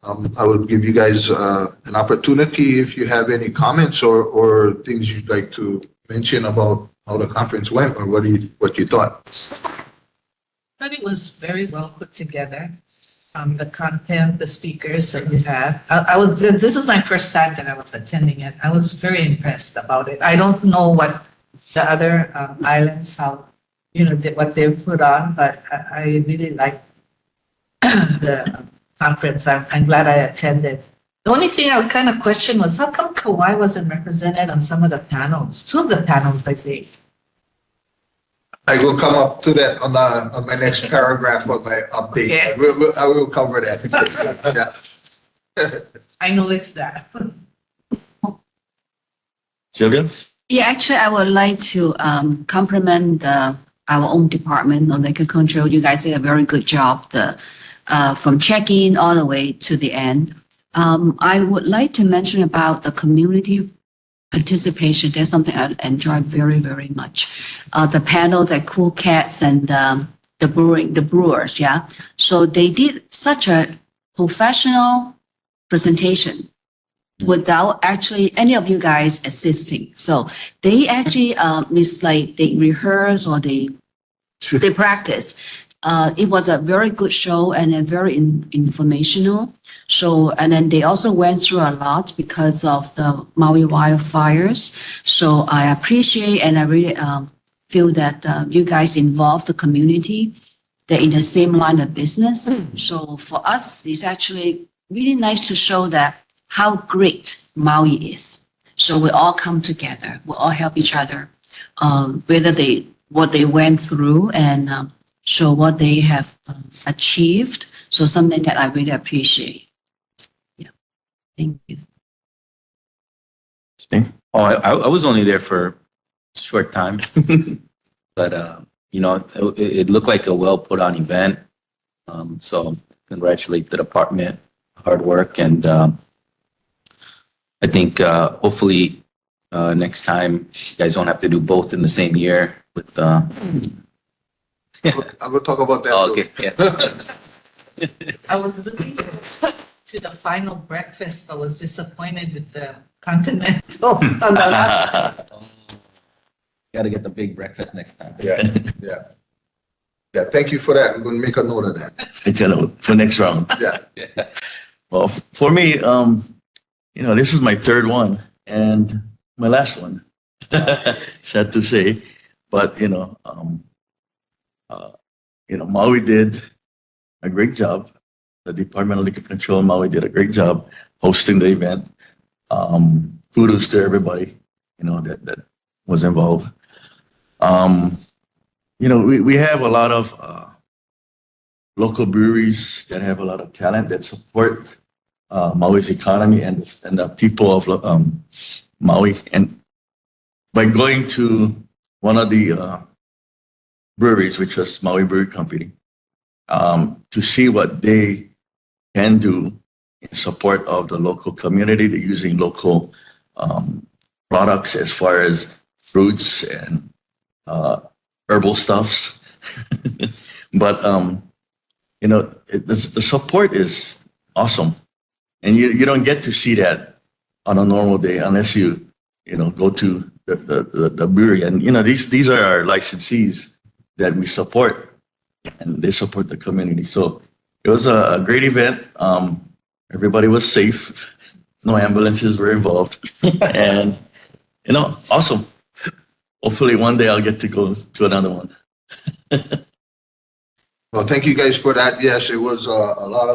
I will give you guys an opportunity if you have any comments or things you'd like to mention about how the conference went or what you thought. I thought it was very well put together. The content, the speakers that we had. This is my first time that I was attending it. I was very impressed about it. I don't know what the other islands, what they put on, but I really liked the conference. I'm glad I attended. The only thing I kind of questioned was how come Kauai wasn't represented on some of the panels? Two of the panels, I think. I will come up to that on my next paragraph of my update. Okay. I will cover that. Yeah. I noticed that. Sylvia? Yeah, actually, I would like to compliment our own department on liquor control. You guys did a very good job from check-in all the way to the end. I would like to mention about the community participation. That's something I enjoy very, very much. The panel, the Cool Cats and the brewers, yeah. So they did such a professional presentation without actually any of you guys assisting. So they actually they rehearse or they practice. It was a very good show and a very informational. So, and then they also went through a lot because of the Maui wildfires. So I appreciate and I really feel that you guys involve the community. They're in the same line of business. So for us, it's actually really nice to show that how great Maui is. So we all come together. We all help each other, what they went through and show what they have achieved. So something that I really appreciate. Yeah. Thank you. Steve? Oh, I was only there for a short time, but it looked like a well put on event. So congratulate the department, hard work, and I think hopefully next time you guys don't have to do both in the same year with. I will talk about that. Oh, okay. Yeah. I was looking to the final breakfast. I was disappointed with the continental. Got to get the big breakfast next time. Yeah. Thank you for that. I'm going to make a note of that. I tell you, for next round. Yeah. Yeah. Well, for me, this is my third one and my last one. Sad to say, but Maui did a great job. The Department of Liquor Control in Maui did a great job hosting the event. Kudos to everybody, that was involved. You know, we have a lot of local breweries that have a lot of talent that support Maui's economy and the people of Maui. And by going to one of the breweries, which was Maui Brewery Company, to see what they can do in support of the local community. They're using local products as far as fruits and herbal stuffs. But, you know, the support is awesome. And you don't get to see that on a normal day unless you know, go to the brewery. And, you know, these are our licensees that we support, and they support the community. So it was a great event. Everybody was safe. No ambulances were involved. And, you know, awesome. Hopefully one day I'll get to go to another one. Well, thank you guys for that. Yes, it was a lot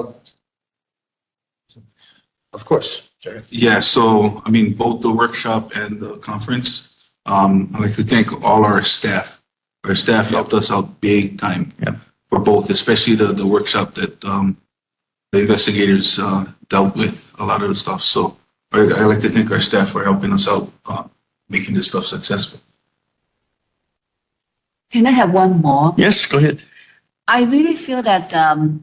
of course. Jerry. Yeah, so, I mean, both the workshop and the conference, I'd like to thank all our staff. Our staff helped us out big time. Yep. For both, especially the workshop that the investigators dealt with a lot of the stuff. So I like to thank our staff for helping us out, making this stuff successful. Can I have one more? Yes, go ahead. I really feel that the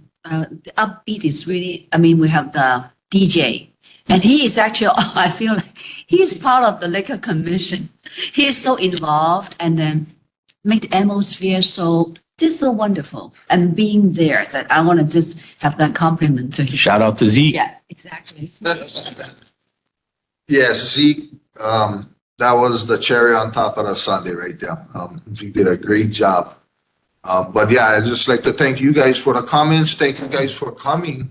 upbeat is really, I mean, we have the DJ, and he is actually, I feel like he's part of the Liquor Commission. He is so involved and then make the atmosphere just so wonderful. And being there, that I want to just have that compliment to him. Shout out to Zeke. Yeah, exactly. Yes, Zeke, that was the cherry on top of the sundae right there. Zeke did a great job. But yeah, I'd just like to thank you guys for the comments. Thank you guys for coming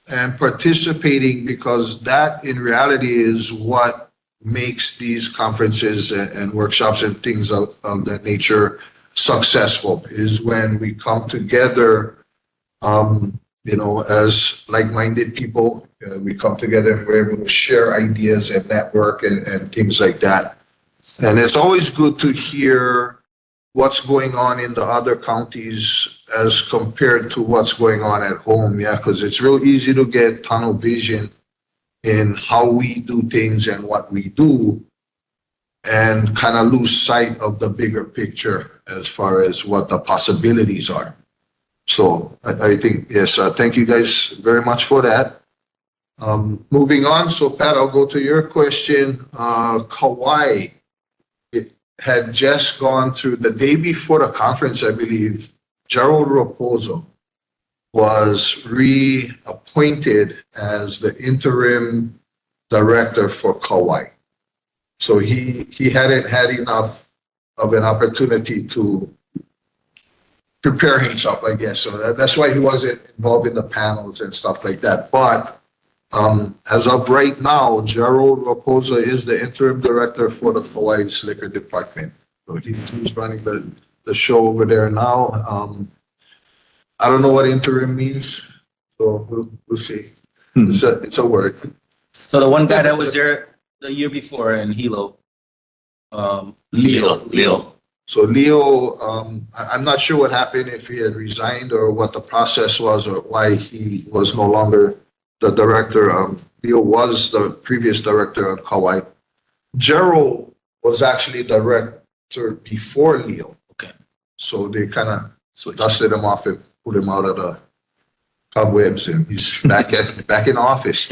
and participating, because that in reality is what makes these conferences and workshops and things of that nature successful, is when we come together, you know, as like-minded people. We come together and we're able to share ideas and network and things like that. And it's always good to hear what's going on in the other counties as compared to what's going on at home. Yeah, because it's real easy to get tunnel vision in how we do things and what we do, and kind of lose sight of the bigger picture as far as what the possibilities are. So I think, yes, thank you guys very much for that. Moving on, so Pat, I'll go to your question. Kauai, it had just gone through the day before the conference, I believe. Gerald Raposo was reappointed as the interim director for Kauai. So he hadn't had enough of an opportunity to prepare himself, I guess. So that's why he wasn't involved in the panels and stuff like that. But as of right now, Gerald Raposa is the interim director for the Hawaii's liquor department. So he's running the show over there now. I don't know what interim means, so we'll see. It's a word. So the one guy that was there the year before in Hilo, Leo. So Leo, I'm not sure what happened, if he had resigned or what the process was or why he was no longer the director. Leo was the previous director at Kauai. Gerald was actually director before Leo. Okay. So they kind of dusted him off and put him out of the cobwebs, and he's back in office.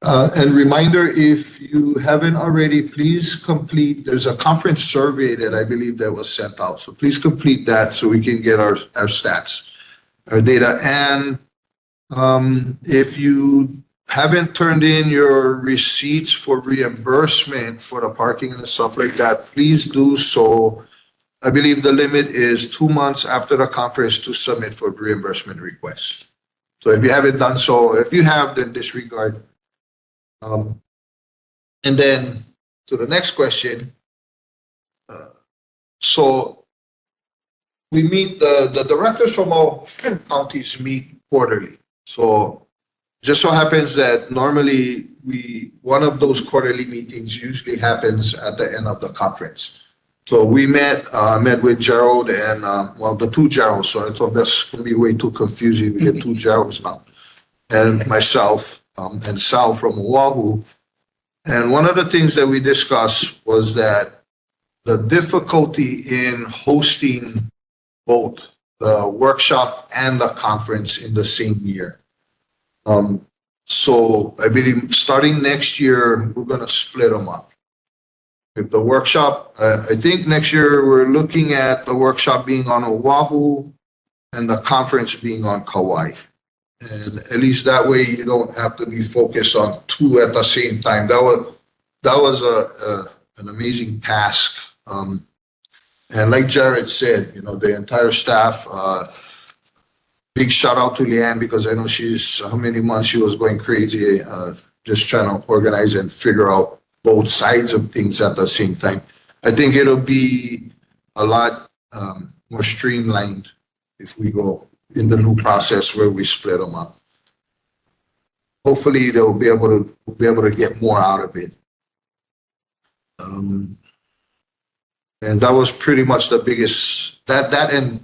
And reminder, if you haven't already, please complete, there's a conference survey that I believe that was sent out. So please complete that so we can get our stats, our data. And if you haven't turned in your receipts for reimbursement for the parking and stuff like that, please do so. I believe the limit is 2 months after the conference to submit for reimbursement requests. So if you haven't done so, if you have, then disregard. And then to the next question. So we meet, the directors from all counties meet quarterly. So just so happens that normally one of those quarterly meetings usually happens at the end of the conference. So we met with Gerald and, well, the two Geralds, so I thought that's gonna be way too confusing. We get two Geralds now. And myself, and Sal from Oahu. And one of the things that we discussed was that the difficulty in hosting both the workshop and the conference in the same year. So I believe starting next year, we're gonna split them up. If the workshop, I think next year we're looking at the workshop being on Oahu and the conference being on Kauai. And at least that way you don't have to be focused on two at the same time. That was an amazing task. And like Jared said, you know, the entire staff, big shout out to Leanne because I know how many months she was going crazy, just trying to organize and figure out both sides of things at the same time. I think it'll be a lot more streamlined if we go in the new process where we split them up. Hopefully they'll be able to get more out of it. And that was pretty much the biggest, that and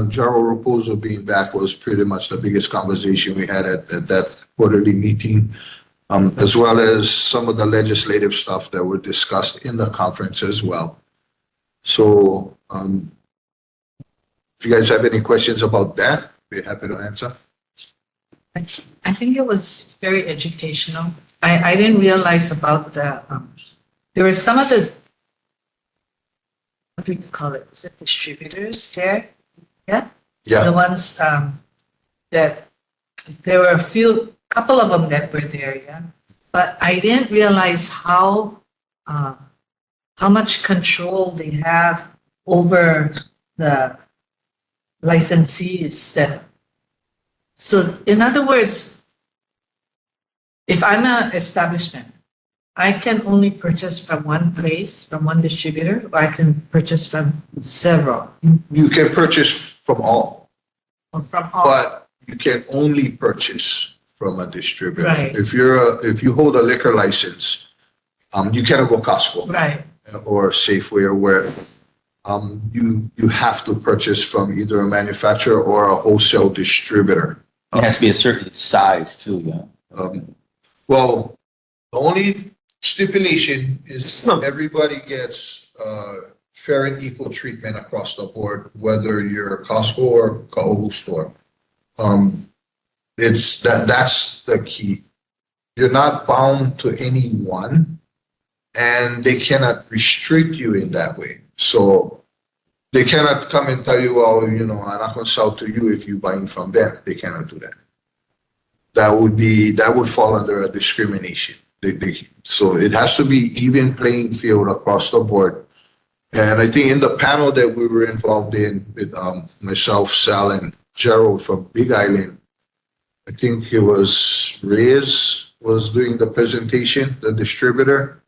Gerald Raposo being back was pretty much the biggest conversation we had at that quarterly meeting, as well as some of the legislative stuff that were discussed in the conference as well. So if you guys have any questions about that, we're happy to answer. I think it was very educational. I didn't realize about the, there were some of the, what do you call it? Is it distributors there? Yeah? Yeah. The ones that, there were couple of them that were there, yeah? But I didn't realize how much control they have over the licensees that, so in other words, if I'm an establishment, I can only purchase from one place, from one distributor, or I can purchase from several. You can purchase from all, Or from all. but you can only purchase from a distributor. Right. If you hold a liquor license, you cannot go Costco. Right. Or Safeway or where, you have to purchase from either a manufacturer or a wholesale distributor. It has to be a certain size too, yeah. Well, the only stipulation is everybody gets fair and equal treatment across the board, whether you're a Costco or Kauhu store. That's the key. You're not bound to any one, and they cannot restrict you in that way. So they cannot come and tell you, well, you know, I'm not going to sell to you if you're buying from them. They cannot do that. That would fall under a discrimination. So it has to be even playing field across the board. And I think in the panel that we were involved in with myself, Sal, and Gerald from Big Island, I think it was Reyes was doing the presentation, the distributor.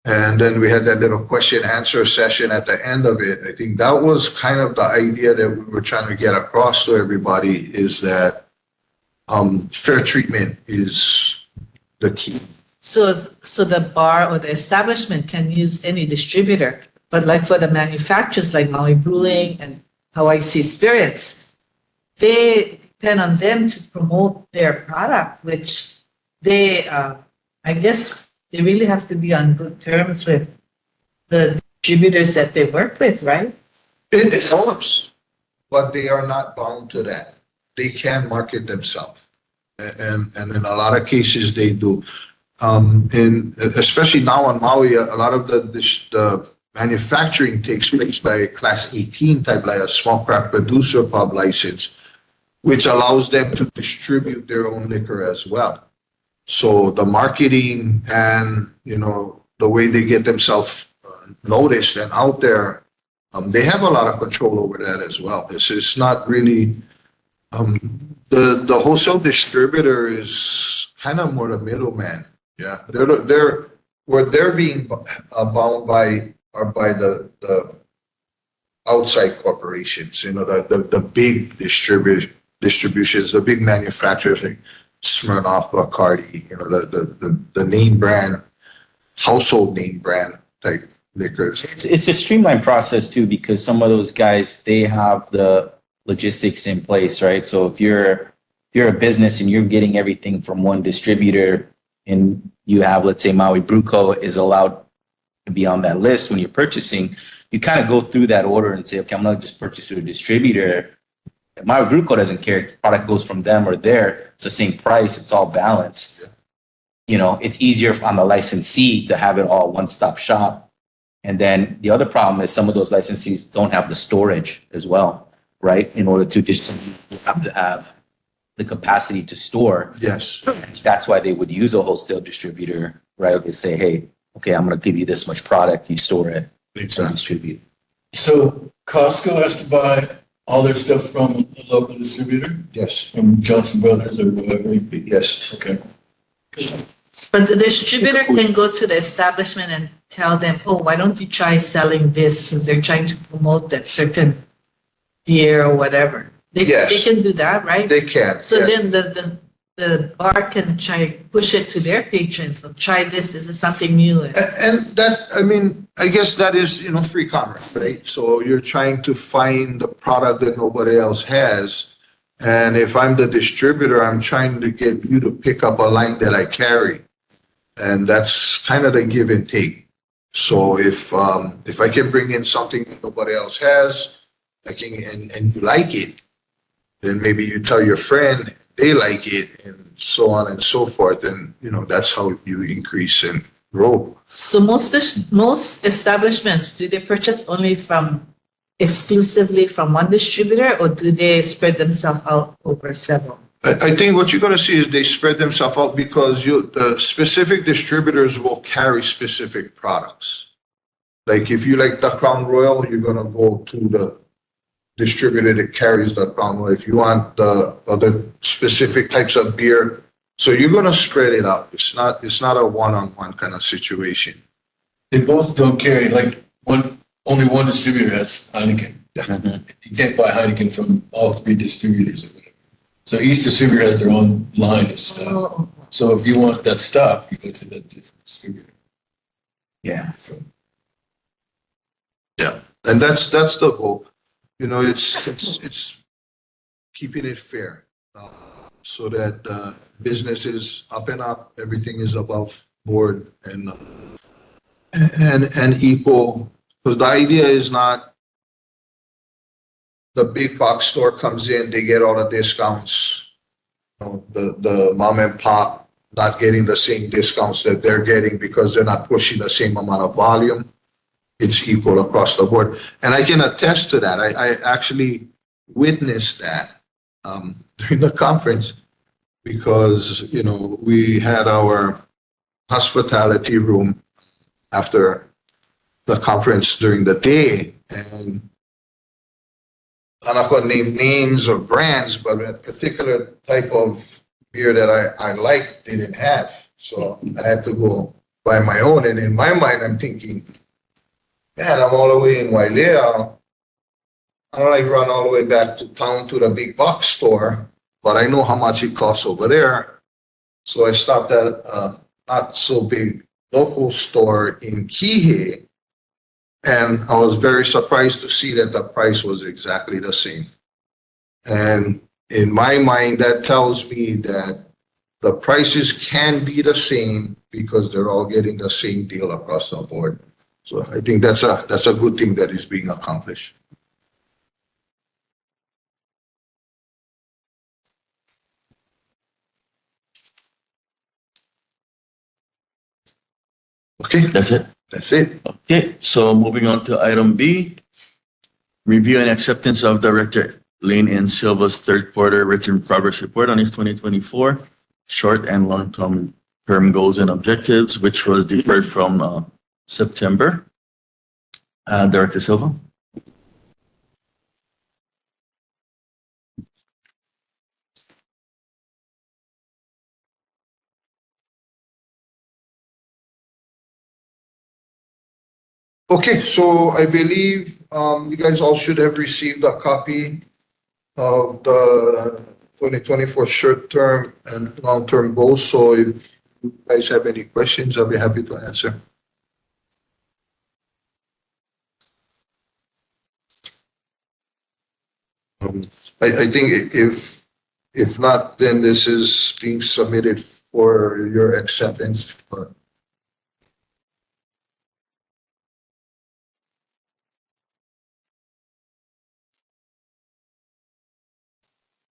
And then we had that little question answer session at the end of it. I think that was kind of the idea that we were trying to get across to everybody, is that fair treatment is the key. So the bar or the establishment can use any distributor, but like for the manufacturers like Maui Brewing and Hawaii Sea Spirits, they depend on them to promote their product, which they, I guess, they really have to be on good terms with the distributors that they work with, right? It helps, but they are not bound to that. They can market themselves. And in a lot of cases, they do. And especially now on Maui, a lot of the manufacturing takes place by Class 18 type, like a small craft producer pub license, which allows them to distribute their own liquor as well. So the marketing and, you know, the way they get themselves noticed and out there, they have a lot of control over that as well. It's not really, the wholesale distributor is kind of more the middleman. Yeah, where they're being bound by are by the outside corporations, you know, the big distributions, the big manufacturers. Smirnoff, Bacardi, the name brand, household name brand type liquors. It's a streamlined process too, because some of those guys, they have the logistics in place, right? So if you're a business and you're getting everything from one distributor and you have, let's say Maui Bruco is allowed to be on that list when you're purchasing, you kind of go through that order and say, okay, I'm not just purchase through a distributor. Maui Bruco doesn't care. The product goes from them or there. It's the same price. It's all balanced. You know, it's easier on the licensee to have it all one-stop shop. And then the other problem is some of those licensees don't have the storage as well, right? In order to distribute, you have to have the capacity to store. Yes. That's why they would use a wholesale distributor, right? They say, hey, okay, I'm going to give you this much product. You store it and distribute. So Costco has to buy all their stuff from a local distributor, Yes. from Johnson Brothers or whatever. Yes. Okay. But the distributor can go to the establishment and tell them, oh, why don't you try selling this, since they're trying to promote that certain beer or whatever. They Yes. can do that, right? They can. So yes. then the bar can try push it to their patrons. So try this. This is something new. And that, I mean, I guess that is, free commerce, right? So you're trying to find the product that nobody else has. And if I'm the distributor, I'm trying to get you to pick up a line that I carry. And that's kind of the give and take. So if I can bring in something that nobody else has, I can, and you like it, then maybe you tell your friend, they like it, and so on and so forth. And, that's how you increase and grow. So most establishments, do they purchase only exclusively from one distributor, or do they spread themselves out over several? I think what you're going to see is they spread themselves out because the specific distributors will carry specific products. Like if you like the Crown Royal, you're going to go to the distributor that carries the Crown Royal. If you want the other specific types of beer, so you're going to spread it out. It's not a one-on-one kind of situation. They both don't carry, like, only one distributor has Heineken. Mhm. You can't buy Heineken from all three distributors or whatever. So each distributor has their own line of stuff. Oh, So if you want that stuff, you go to that different distributor. Yeah. Yeah, and that's the goal. It's keeping it fair, so that business is up and up, everything is above board and equal. Because the idea is not the big box store comes in, they get all the discounts. The mom and pop not getting the same discounts that they're getting because they're not pushing the same amount of volume. It's equal across the board. And I can attest to that. I actually witnessed that during the conference because, we had our hospitality room after the conference during the day. And I'm not going to name names or brands, but a particular type of beer that I liked, they didn't have. So I had to go buy my own. And in my mind, I'm thinking, man, I'm all the way in Wailea. I don't like run all the way back to town to the big box store, but I know how much it costs over there. So I stopped at a not so big local store in Kihei, and I was very surprised to see that the price was exactly the same. And in my mind, that tells me that the prices can be the same because they're all getting the same deal across the board. So I think that's a good thing that is being accomplished. Okay, That's it. that's it. Okay, so moving on to item B, review and acceptance of Director Lane N. Silva's third quarter written progress report on his 2024 short and long-term goals and objectives, which was deferred from September. Director Silva. Okay, so I believe you guys all should have received a copy of the 2024 short-term and long-term goals. So if you guys have any questions, I'll be happy to answer. I think if not, then this is being submitted for your acceptance.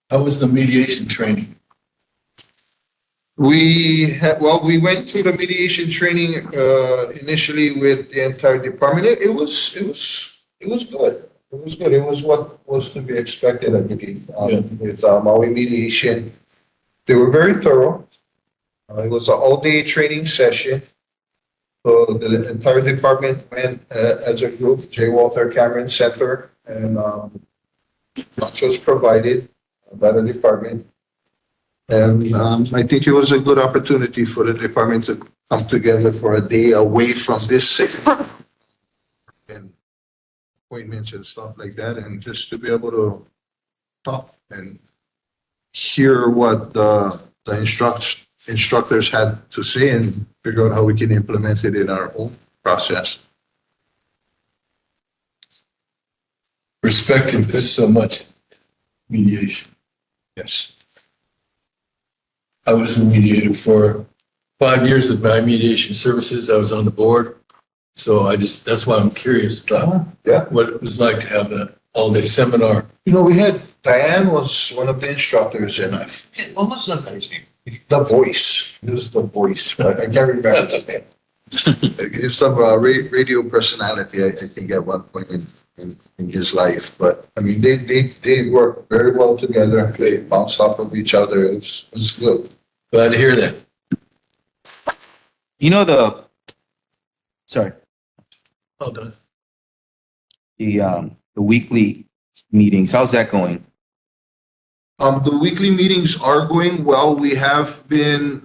How was the mediation training? We went through the mediation training, initially with the entire department. It was good. It was good. It was what was to be expected, I believe, with Maui mediation. They were very thorough. It was an all-day training session. So the entire department went, as a group, J. Walter Cameron Center, and, lunch was provided by the department. And I think it was a good opportunity for the department to come together for a day away from this and appointments and stuff like that, and just to be able to talk and hear what the instructors had to say and figure out how we can implement it in our own process. Perspective is so much mediation. Yes. I was a mediator for 5 years of my mediation services. I was on the board. So that's why I'm curious about what it was like to have an all-day seminar. You know, we had Diane was one of the instructors, and I forget, what was that guy's name? The Voice. It was The Voice. I can't remember his name. It's some radio personality, I think, at one point in his life. But I mean, they worked very well together. They bounced off of each other. It was good. Glad to hear that. You know sorry, Well done. the weekly meetings, how's that going? The weekly meetings are going well. We have been,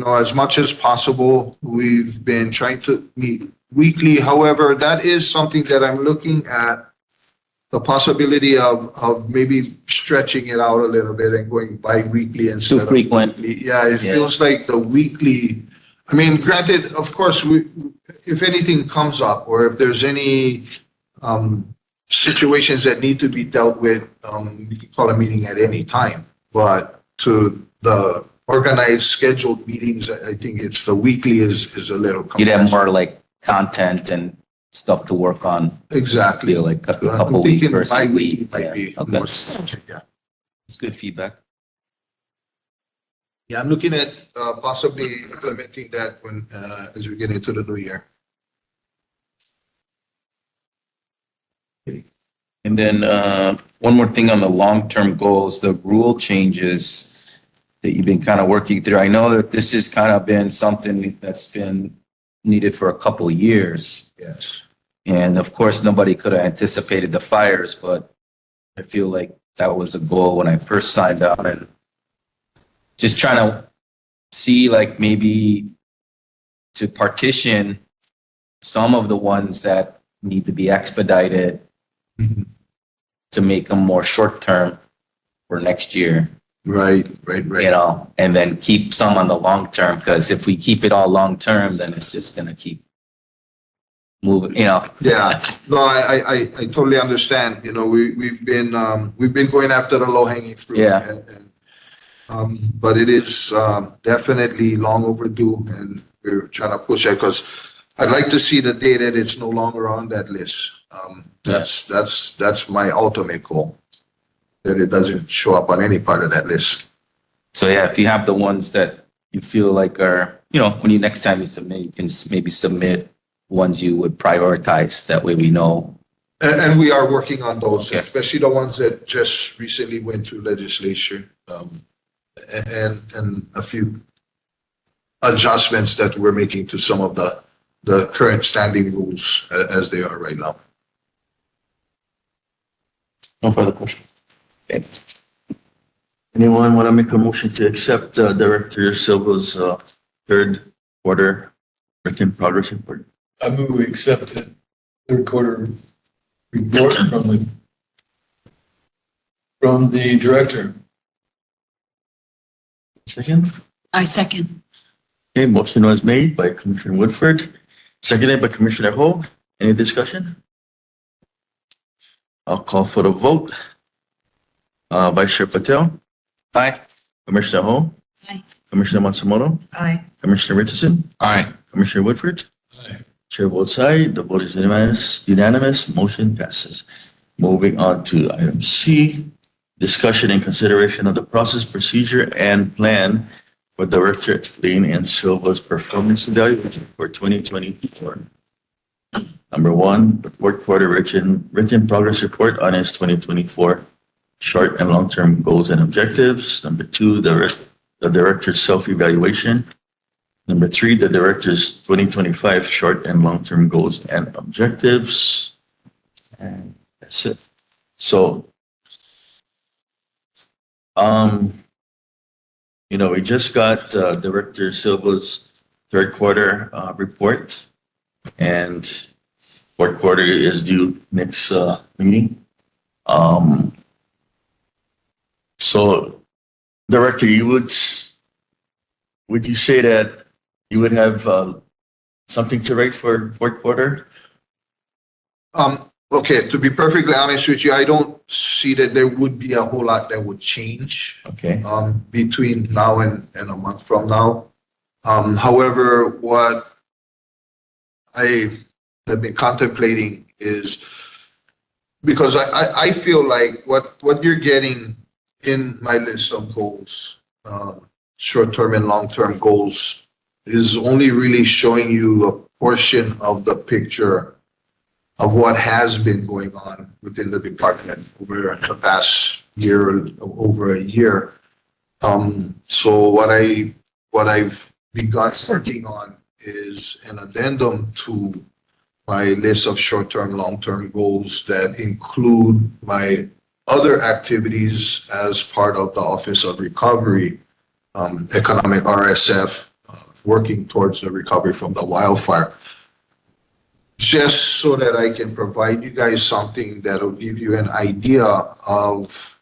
as much as possible, we've been trying to meet weekly. However, that is something that I'm looking at, the possibility of maybe stretching it out a little bit and going bi-weekly instead Too of frequent? weekly. Yeah, it feels like the weekly, I mean, granted, of course, if anything comes up or if there's any situations that need to be dealt with, we can call a meeting at any time. But to the organized, scheduled meetings, I think it's the weekly is a little. You'd have more like content and stuff to work on. Exactly. Feel like a I'm couple weeks thinking versus a bi-weekly week. might Yeah. be Okay. more. Yeah. It's good feedback. Yeah, I'm looking at possibly implementing that when as we get into the new year. And then one more thing on the long-term goals, the rule changes that you've been kind of working through. I know that this has kind of been something that's been needed for a couple of years. Yes. And of course, nobody could have anticipated the fires, but I feel like that was a goal when I first signed on, and just trying to see like maybe to partition some of the ones that need to be expedited to make them more short-term for next year, Right. and then keep some on the long term, because if we keep it all long-term, then it's just going to keep moving, Yeah, no, I totally understand. We've been going after the low hanging fruit. Yeah. But it is definitely long overdue, and we're trying to push it because I'd like to see the day that it's no longer on that list. That's my ultimate goal, that it doesn't show up on any part of that list. So yeah, if you have the ones that you feel like are, when you next time you submit, you can maybe submit ones you would prioritize. That way we know. And we are working on those, Okay. especially the ones that just recently went through legislature, and a few adjustments that we're making to some of the current standing rules as they are right now. No further questions. Anyone want to make a motion to accept Director Silva's third quarter written progress report? I move we accept the third quarter report from the director. Second. I second. Okay, motion was made by Commissioner Woodford, seconded by Commissioner Ho. Any discussion? I'll call for the vote. Vice Chair Patel, Aye. Commissioner Ho. Aye. Commissioner Matsumoto, Aye. Commissioner Richardson, Aye. Commissioner Woodford. Aye. Chair votes aye. The vote is unanimous. Motion passes. Moving on to item C, discussion and consideration of the process, procedure, and plan for Director Lane and Silva's performance evaluation for 2024. Number one, the fourth quarter written progress report on his 2024 short and long-term goals and objectives. Number two, the director's self-evaluation. Number three, the director's 2025 short and long-term goals and objectives. And that's it. So, we just got Director Silva's third quarter report, and fourth quarter is due next meeting. So, Director, would you say that you would have something to write for fourth quarter? Okay, to be perfectly honest with you, I don't see that there would be a whole lot that would change Okay. between now and a month from now. However, what I have been contemplating is, because I feel like what you're getting in my list of goals, short-term and long-term goals, is only really showing you a portion of the picture of what has been going on within the department over the past year, over a year. So what I've begun working on is an addendum to my list of short-term, long-term goals that include my other activities as part of the Office of Recovery, Economic RSF, working towards the recovery from the wildfire. Just so that I can provide you guys something that'll give you an idea of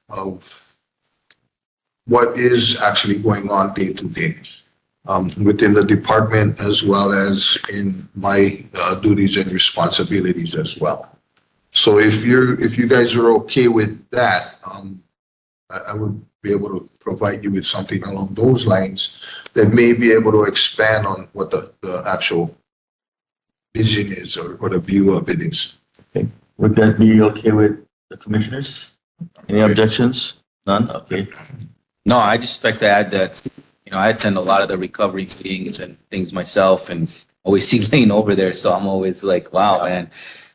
what is actually going on day to day within the department, as well as in my duties and responsibilities as well. So if you guys are okay with that, I would be able to provide you with something along those lines that may be able to expand on what the actual vision is, or the view of it is. Okay. Would that be okay with the commissioners? Any objections? None? Okay. No, I just like to add that, I attend a lot of the recovery meetings and things myself, and always see Lane over there. So I'm always like, wow, man,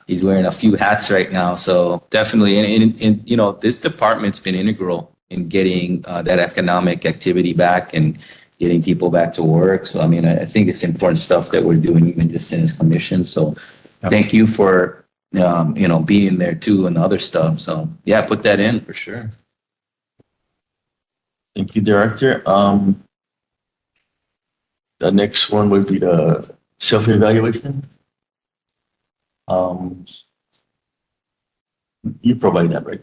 he's wearing a few hats right now. So definitely, and this department's been integral in getting that economic activity back and getting people back to work. So, I think it's important stuff that we're doing even just in this commission. So thank you for, being there too and other stuff. So yeah, put that in for sure. Thank you, Director. The next one would be the self-evaluation. You provide that, right?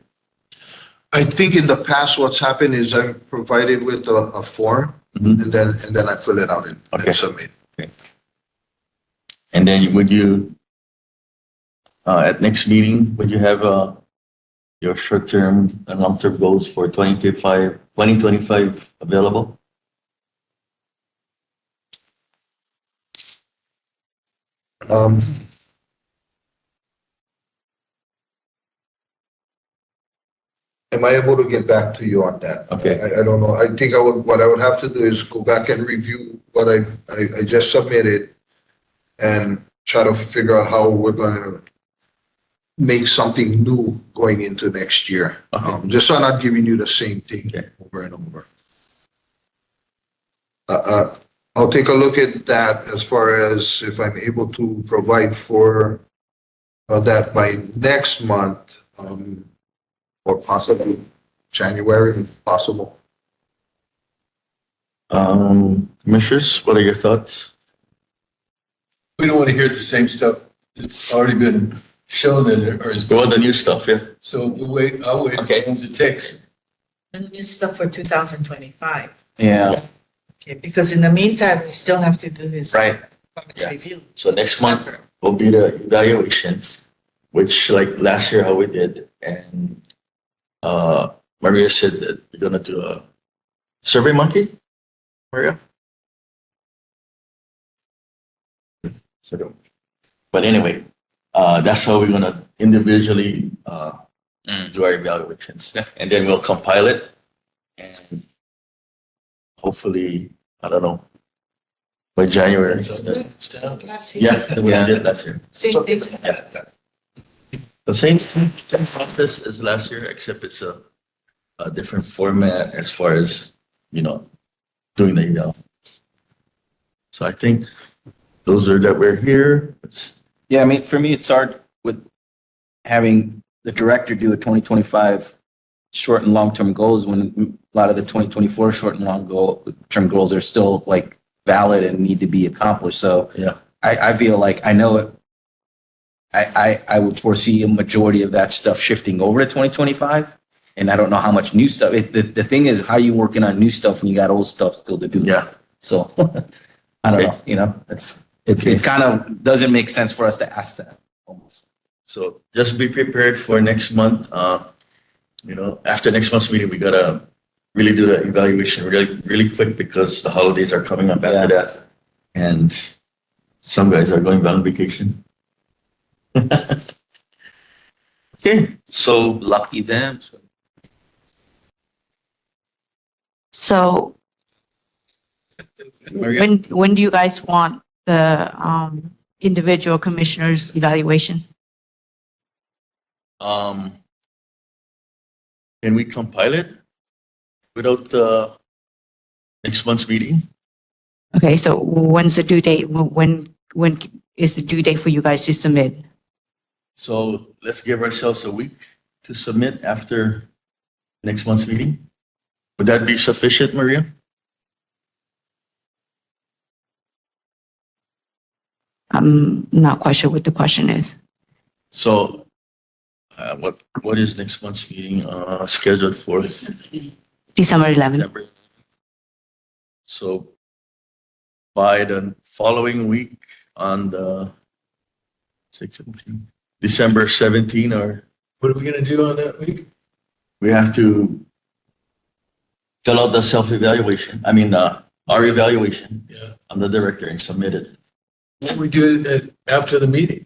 I think in the past, what's happened is I'm provided with a form, Mhm. and then I fill it out and submit. And then would you, at next meeting, would you have your short-term and long-term goals for 2025 available? Am I able to get back to you on that? Okay. I don't know. I think what I would have to do is go back and review what I just submitted and try to figure out how we're going to make something new going into next year. Okay. Just so I'm not giving you the same thing Okay. over and over. I'll take a look at that as far as if I'm able to provide for that by next month, or possibly January, if possible. Commissioners, what are your thoughts? We don't want to hear the same stuff that's already been shown or is Go on the new stuff, yeah. So I'll wait as Okay. long as it takes. And new stuff for 2025. Yeah. Okay, because in the meantime, we still have to do his Right. performance Yeah. review. So next month Separate. will be the evaluation, which like last year how we did. And Maria said that we're gonna do a Survey Monkey, Maria? But anyway, that's how we're gonna individually do our evaluations. And then we'll compile it and hopefully, I don't know, by January. Last year. Yeah, we did last year. Same thing. Yeah. The same process as last year, except it's a different format as far as, doing the eval. So I think those are that we're here. Yeah, I mean, for me, it's hard with having the director do a 2025 short and long-term goals when a lot of the 2024 short and long-term goals are still like valid and need to be accomplished. So Yeah. I feel like I know it. I would foresee a majority of that stuff shifting over to 2025. And I don't know how much new stuff. The thing is, how are you working on new stuff when you got old stuff still to do? Yeah. So I don't know, it kind of doesn't make sense for us to ask that almost. So just be prepared for next month. After next month's meeting, we gotta really do the evaluation really, really quick because the holidays are coming up after that. And some guys are going on vacation. Okay, so Lucky them. So Maria, when do you guys want the individual commissioners' evaluation? can we compile it without the next month's meeting? Okay, so when's the due date? When is the due date for you guys to submit? So let's give ourselves a week to submit after next month's meeting. Would that be sufficient, Maria? I'm not quite sure what the question is. So what is next month's meeting scheduled for? December 11th. December. So by the following week on the 17, December 17, or What are we gonna do on that week? we have to fill out the self-evaluation. Our evaluation. Yeah. I'm the director and submit it. Why we do it after the meeting?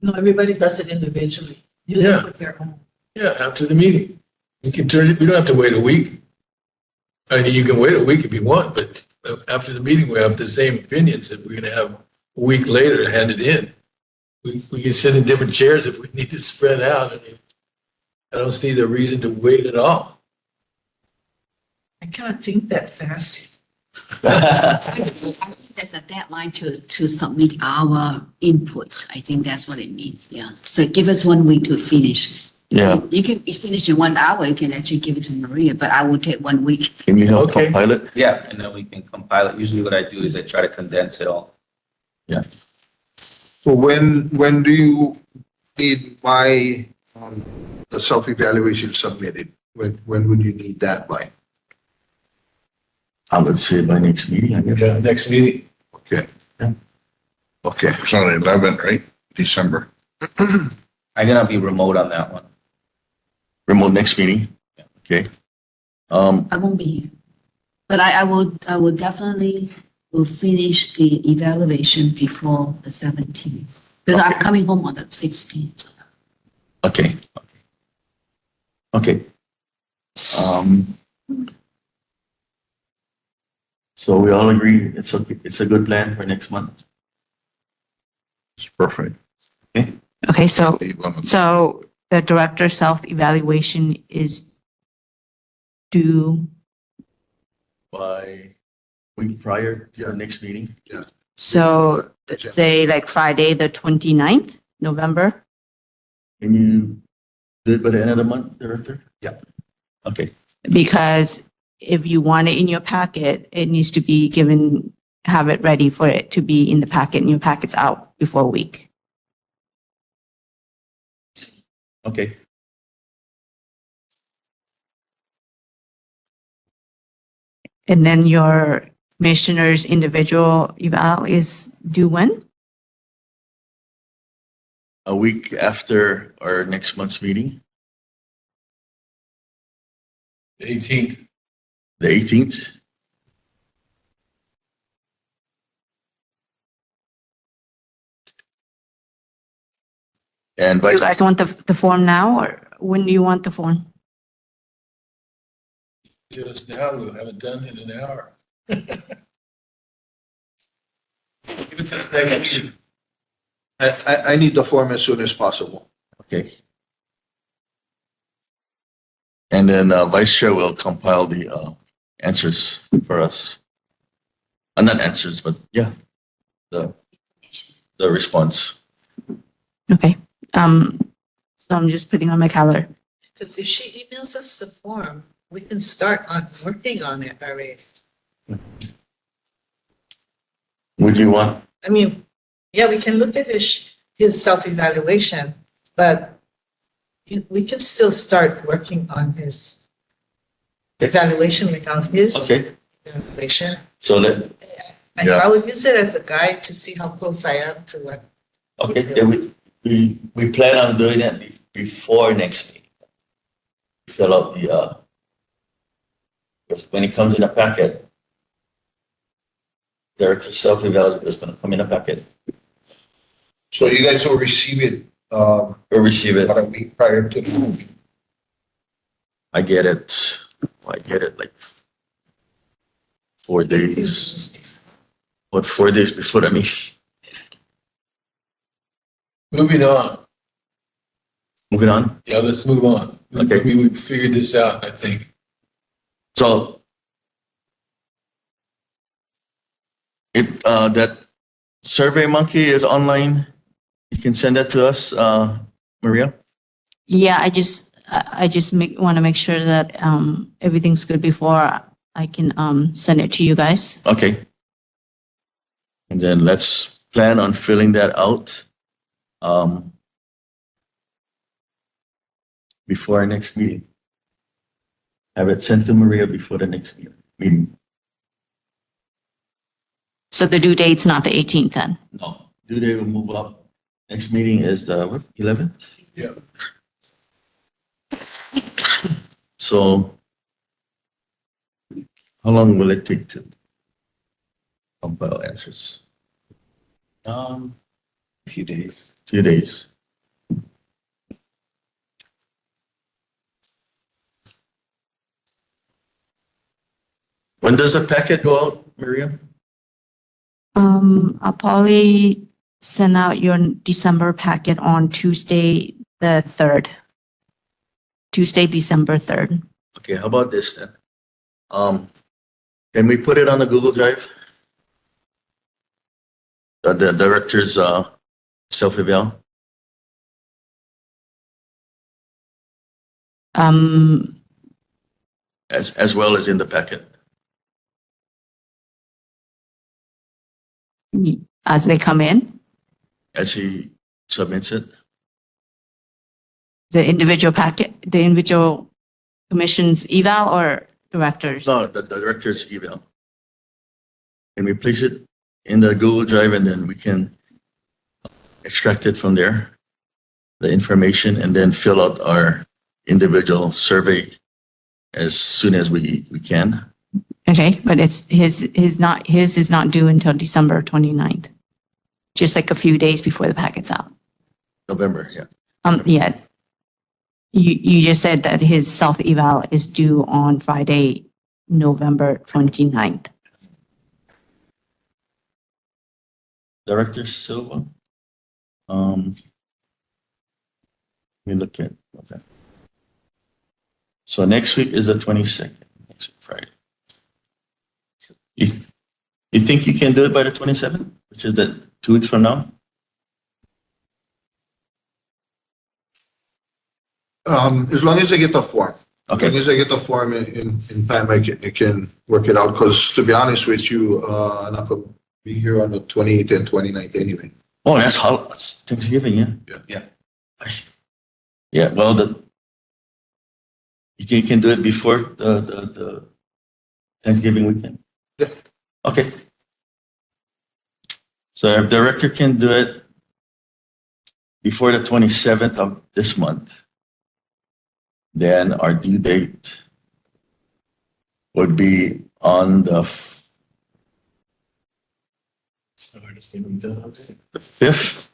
No, everybody does it individually. You Yeah. do their own. Yeah, after the meeting. We don't have to wait a week. I mean, you can wait a week if you want, but after the meeting, we have the same opinions that we're gonna have a week later to hand it in. We can sit in different chairs if we need to spread out. I mean, I don't see the reason to wait at all. I cannot think that fast. I think there's a deadline to submit our input. I think that's what it means, yeah. So give us 1 week to finish. Yeah. You can finish in 1 hour, you can actually give it to Maria, but I will take 1 week. Can you help Okay. compile it? Yeah, and then we can compile it. Usually what I do is I try to condense it all. Yeah. So when do you need my the self-evaluation submitted? When would you need that by? I would say by next meeting, I guess. Yeah, next meeting. Okay. Yeah. Okay. It's on the 11th, right? December. I'm gonna be remote on that one. Remote next meeting. Okay. I won't be here. But I will definitely will finish the evaluation before the 17th. Because I'm coming home on the 16th. Okay. Okay. So we all agree it's okay. It's a good plan for next month. It's perfect. Okay, so the director self-evaluation is due, By week prior to the next meeting. so say like Friday, the 29th, November? Can you do it by the end of the month, Director? Yeah. Okay. Because if you want it in your packet, it needs to be given, have it ready for it to be in the packet and your packet's out before a week. Okay. And then your commissioner's individual eval is due when? A week after our next month's meeting, 18th. the 18th. And Do you Vice, guys want the form now, or when do you want the form? Just now, we'll have it done in an hour. Give it to us next meeting. I need the form as soon as possible. okay. And then Vice Chair will compile the answers for us. Not answers, but yeah, the response. Okay. So I'm just putting on my calendar. Because if she emails us the form, we can start on working on it already. Would you want? I mean, yeah, we can look at his self-evaluation, but we can still start working on his evaluation without his Okay. evaluation. So let. And Yeah. I would use it as a guide to see how close I am to what. Okay. Yeah, we plan on doing that before next meeting. Fill out the when it comes in a packet. Director self-evaluation is going to come in a packet. So you guys will receive it, Or receive it. about a week prior to the movie. I get it. I get it like 4 days. What, 4 days before the meeting? Moving on. Moving on. Yeah, let's move on. Okay. I mean, we figured this out, I think. So that Survey Monkey is online. You can send that to us, Maria. Yeah, I just want to make sure that everything's good before I can send it to you guys. Okay. And then let's plan on filling that out before our next meeting. Have it sent to Maria before the next meeting. So the due date's not the 18th then? No, due date will move up. Next meeting is the what, 11th? Yeah. So how long will it take to compile answers? A few days. 2 days. When does the packet go out, Maria? I'll probably send out your December packet on Tuesday, the 3rd. Tuesday, December 3rd. Okay, how about this then? Can we put it on the Google Drive? The director's self-eval? As well as in the packet. As they come in, As he submits it? the individual packet, the individual commission's eval or directors? No, the director's email. Can we place it in the Google Drive and then we can extract it from there, the information, and then fill out our individual survey as soon as we can? Okay, but it's his is not due until December 29th. Just like a few days before the packet's out. November, yeah. Yeah. You just said that his self-eval is due on Friday, November 29th. Director Silva? Let me look at, okay. So next week is the 22nd, next week, Friday. You think you can do it by the 27th, which is the 2 weeks from now? As long as I get the form. As Okay, long as I get the form in time, I can work it out. Because to be honest with you, I'm not gonna be here on the 28th and 29th anyway. oh, that's Thanksgiving, yeah? Yeah. Yeah, well, you think you can do it before the Thanksgiving weekend? Yeah. Okay. So if director can do it before the 27th of this month, then our due date would be on the 5th.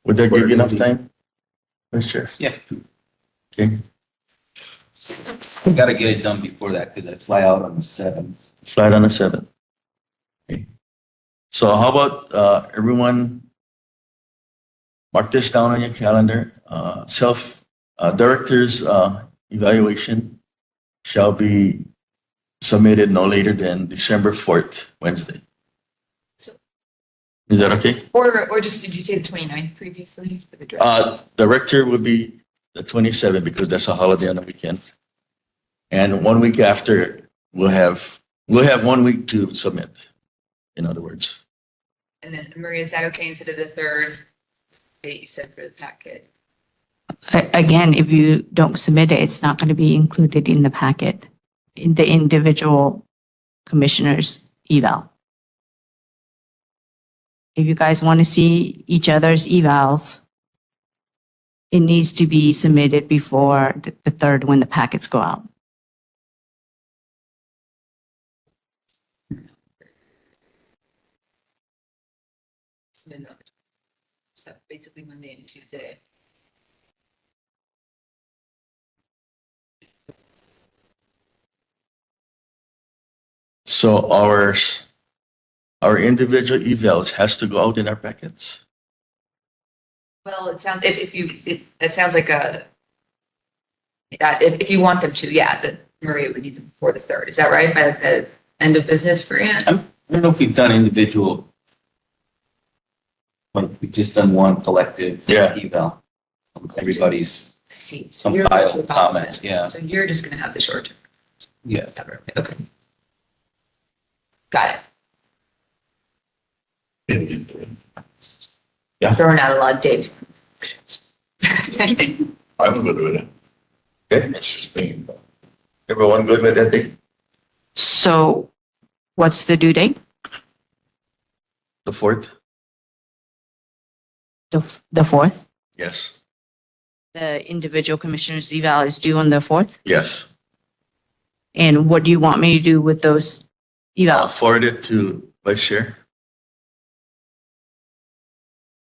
Would that give you enough time, Vice Chair? Yeah. Okay, We gotta get it done before that because I fly out on the 7th. flight on the 7th. Okay. So how about everyone mark this down on your calendar. Director's evaluation shall be submitted no later than December 4th, Wednesday. So- Is that okay? Or just, did you say the 29th previously for the draft? Director would be the 27th because that's a holiday on the weekend. And 1 week after, we'll have 1 week to submit, in other words. And then Maria, is that okay instead of the 3rd date you said for the packet? Again, if you don't submit it, it's not going to be included in the packet, in the individual commissioners' eval. If you guys want to see each other's evals, it needs to be submitted before the 3rd when the packets go out. So basically Monday and Tuesday. So our individual evals has to go out in our packets. Well, it sounds, it sounds like if you want them to, yeah, that Maria would need them before the 3rd. Is that right? By the end of business for Ann? I don't know if we've done individual, but we've just done one collective Yeah. eval. Everybody's I see. So you're compiled about comments, that. yeah. So you're just gonna have the short term. Yeah. Cover. Okay. Got it. Yeah. Throwing out a lot of dates. I'm good with it. Okay, It's just me. everyone good with that date? So what's the due date? The 4th? The 4th? Yes. The individual commissioners' eval is due on the 4th? Yes. And what do you want me to do with those I'll evals? forward it to Vice Chair.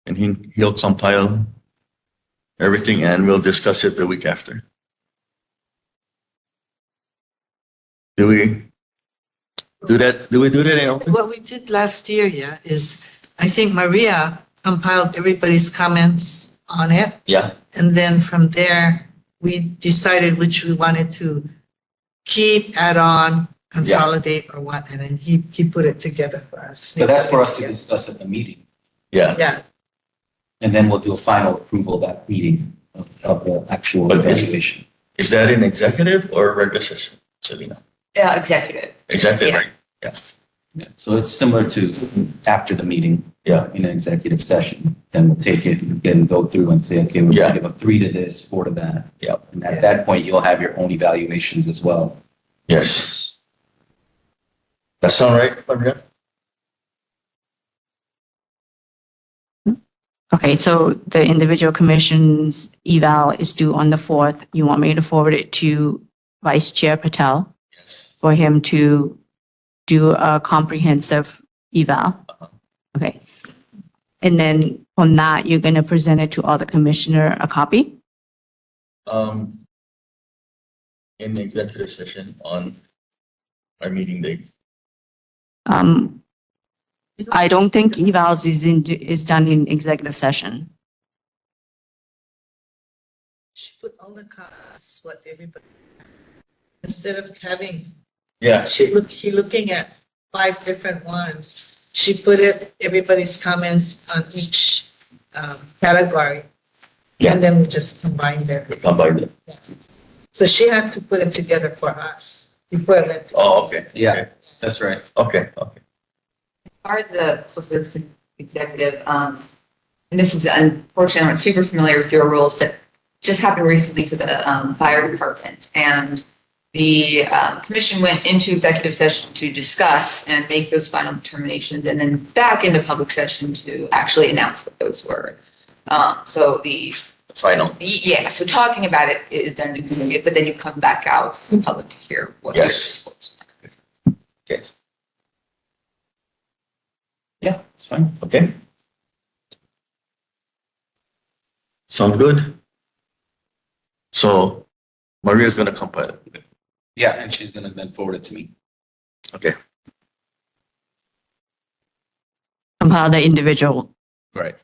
And he'll compile everything and we'll discuss it the week after. Do we do that? Do we do that in open? What we did last year, yeah, is I think Maria compiled everybody's comments on it. Yeah. And then from there, we decided which we wanted to keep, add on, consolidate or what, and then he put it together for us. But that's for us to discuss at the meeting. Yeah. Yeah, And then we'll do a final approval of that meeting of the actual But is- evaluation. Is that in executive or regular session, Selena? Yeah, executive. Executive, Yeah. right? Yes. Yeah. So it's similar to after the meeting. Yeah. In an executive session, then we'll take it and go through and say, okay, we're Yeah. gonna give a 3 to this, 4 to that. Yeah. And at that point, you'll have your own evaluations as well. Yes. That sound right, Maria? Okay, so the individual commission's eval is due on the 4th. You want me to forward it to Vice Chair Patel Yes. for him to do a comprehensive eval? Okay. And then from that, you're going to present it to all the commissioner a copy? In the executive session on our meeting date. I don't think evals is done in executive session. she put all the comments, what everybody, instead of having, Yeah. he looking at 5 different ones. She put everybody's comments on each category. Yeah. And then we just combined them. We combined it. So she had to put it together for us before it went to. Oh, okay. Yeah. That's right. Okay, okay. Part of the, so for the executive, and this is unfortunately, I'm not super familiar with your rules, but just happened recently for the fire department. And the commission went into executive session to discuss and make those final determinations, and then back into public session to actually announce what those were. So the Final. yeah, so talking about it is done in executive, but then you come back out to the public to hear what. Yes. Okay. Yeah, it's fine. Okay. Sound good? So Maria's gonna compile it. Yeah, and she's gonna then forward it to me. Okay. Somehow the individual Right.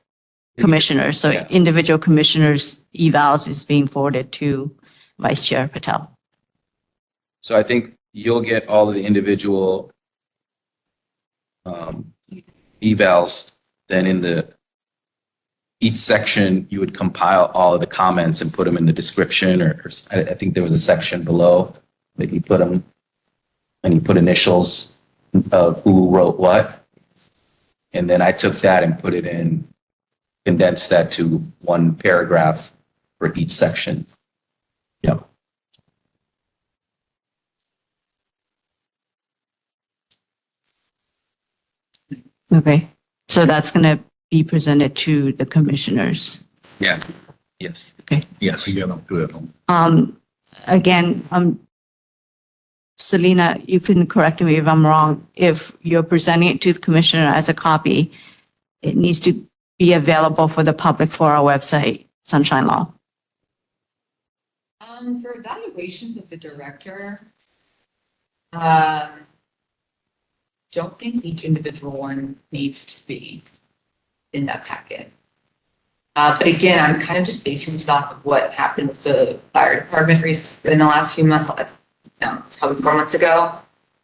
commissioners, so Yeah. individual commissioners' evals is being forwarded to Vice Chair Patel. So I think you'll get all of the individual evals, then in each section, you would compile all of the comments and put them in the description, or I think there was a section below that you put them, and you put initials of who wrote what. And then I took that and put it in, condensed that to one paragraph for each section. Yeah. Okay, so that's going to be presented to the commissioners. Yeah. Yes. Yes. Again, Selena, you can correct me if I'm wrong. If you're presenting it to the commissioner as a copy, it needs to be available for the public for our website, Sunshine Law. For evaluations of the director, don't think each individual one needs to be in that packet. But again, I'm kind of just basing this off of what happened with the fire department in the last few months, probably 4 months ago.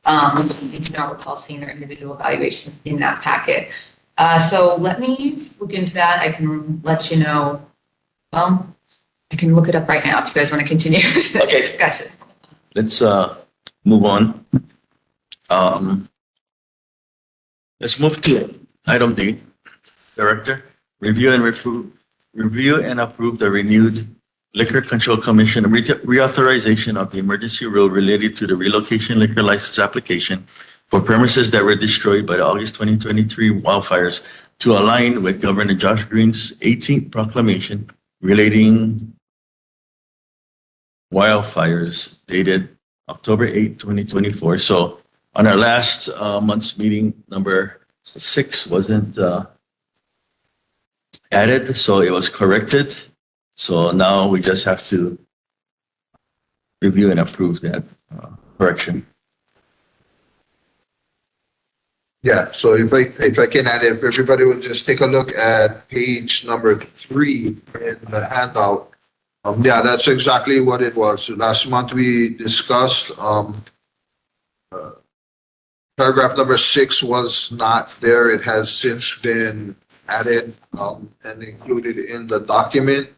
I don't recall seeing their individual evaluations in that packet. So let me look into that. I can let you know. I can look it up right now if you guys want to continue the Okay. discussion. Let's move on. Let's move to item D. Director, review and approve the renewed Liquor Control Commission reauthorization of the emergency rule related to the relocation liquor license application for premises that were destroyed by the August 2023 wildfires to align with Governor Josh Green's 18th proclamation relating wildfires dated October 8, 2024. So on our last month's meeting, number 6 wasn't added, so it was corrected. So now we just have to review and approve that correction. Yeah, so if I can add, if everybody would just take a look at page number 3 in the handout. Yeah, that's exactly what it was. So last month we discussed, paragraph number 6 was not there. It has since been added, and included in the document.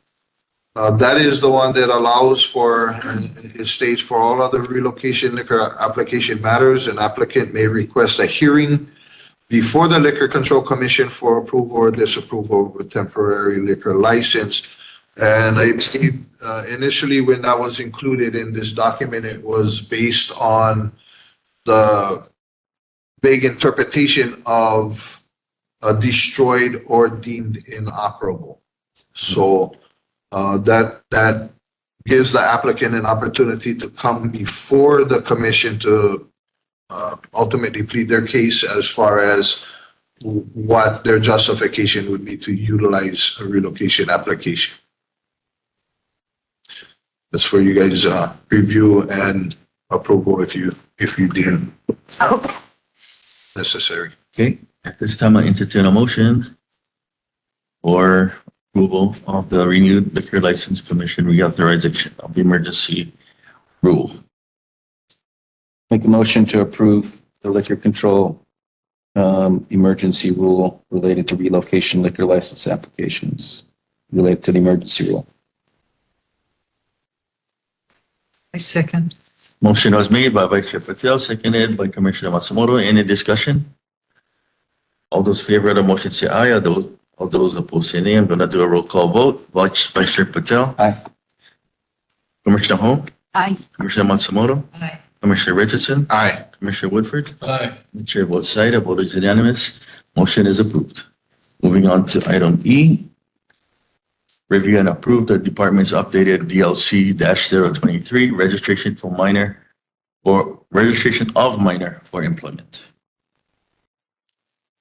That is the one that allows for, and it states for all other relocation liquor application matters, an applicant may request a hearing before the Liquor Control Commission for approval or disapproval of a temporary liquor license. And I believe initially when that was included in this document, it was based on the vague interpretation of destroyed or deemed inoperable. So that gives the applicant an opportunity to come before the commission to ultimately plead their case as far as what their justification would be to utilize a relocation application. That's for you guys review and approval if you deem necessary. Okay, at this time, I entertain a motion for approval of the renewed Liquor License Commission reauthorization of the emergency rule. Make a motion to approve the liquor control emergency rule related to relocation liquor license applications related to the emergency rule. I second. Motion was made by Vice Chair Patel, seconded by Commissioner Matsumoto. Any discussion? All those in favor of the motion say aye. All those opposed say nay. I'm going to do a roll call vote. Vice Chair Patel. Aye. Commissioner Ho. Aye. Commissioner Matsumoto, Aye. Commissioner Richardson, Aye. Commissioner Woodford. Aye. The chair votes aye, the vote is unanimous. Motion is approved. Moving on to item E. Review and approve the department's updated DLC-023 registration for minor or registration of minor for employment.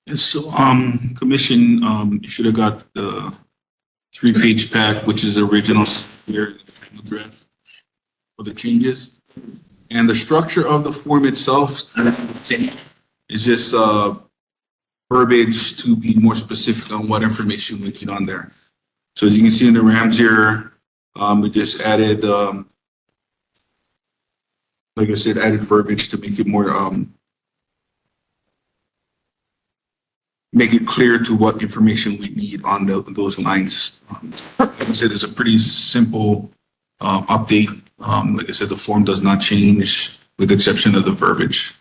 Yes, so, commission, you should have got the 3-page pack, which is the original here, the final draft for the changes. And the structure of the form itself is just, verbiage to be more specific on what information we need on there. So as you can see in the Rams here, we just added, like I said, added verbiage to make it more, make it clear to what information we need on those lines. Like I said, it's a pretty simple update. Like I said, the form does not change with the exception of the verbiage.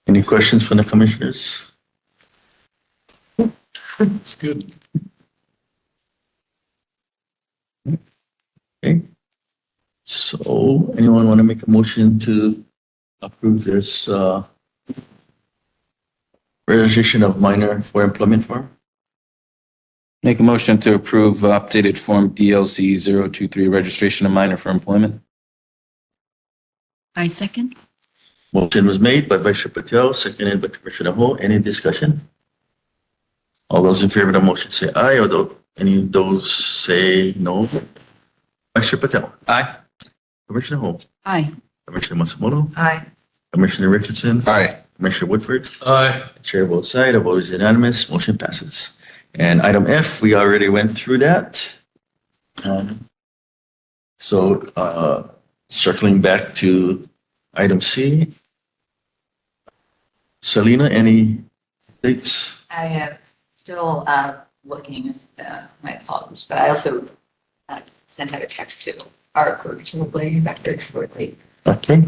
Any questions from the commissioners? It's good. Okay. So anyone want to make a motion to approve this registration of minor for employment form? Make a motion to approve updated form DLC 023 registration of minor for employment. I second. Motion was made by Vice Chair Patel, seconded by Commissioner Ho. Any discussion? All those in favor of the motion say aye, or any of those say no. Vice Chair Patel. Aye. Commissioner Ho. Aye. Commissioner Matsumoto. Aye. Commissioner Richardson. Aye. Commissioner Woodford. Aye. Chair votes aye, the vote is unanimous, motion passes. And item F, we already went through that. So circling back to item C. Selena, any dates? I am still looking, my apologies, but I also sent out a text to our original blade back there shortly. Okay.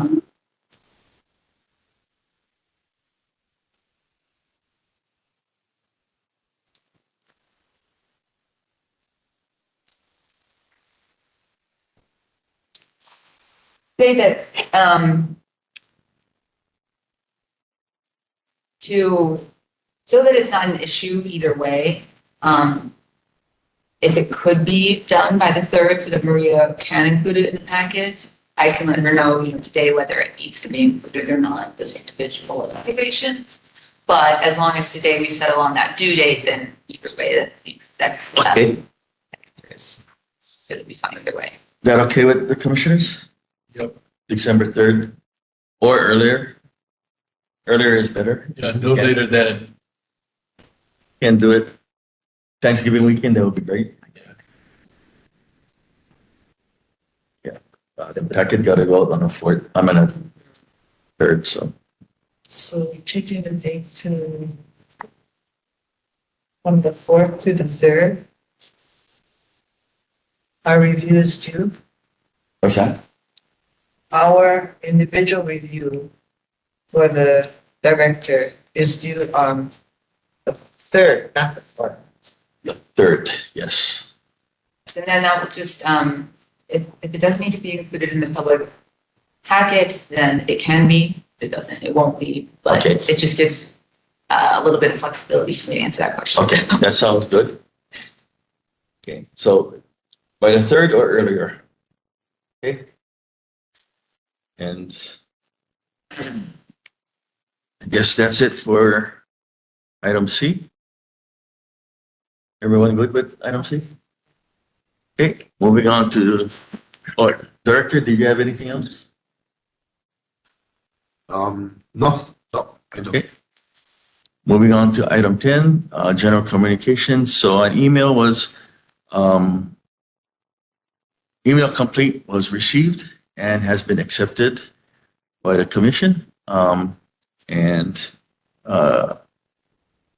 Say that so that it's not an issue either way, if it could be done by the 3rd so that Maria can include it in the packet, I can let her know, today whether it needs to be included or not, this individual evaluations. But as long as today we settle on that due date, then either way, that Okay. it'll be fine either way. That okay with the commissioners? Yep. December 3rd or earlier? Earlier is better. Yeah, no later than. Can do it. Thanksgiving weekend, that would be great. Yeah. The packet got to go out on the 4th. I'm on a 3rd, so. So changing the date to from the 4th to the 3rd. Our review is due. What's that? Our individual review for the director is due on the 3rd, not the 4th. The 3rd, yes. And then that will just, if it does need to be included in the public packet, then it can be. If it doesn't, it won't be. But Okay. it just gives a little bit of flexibility for me to answer that question. Okay, that sounds good. Okay, so by the 3rd or earlier? Okay. And I guess that's it for item C. Everyone good with item C? Okay, moving on to, Director, did you have anything else? No, I don't. Okay. Moving on to item 10, general communications. So an email was, email complete was received and has been accepted by the commission. And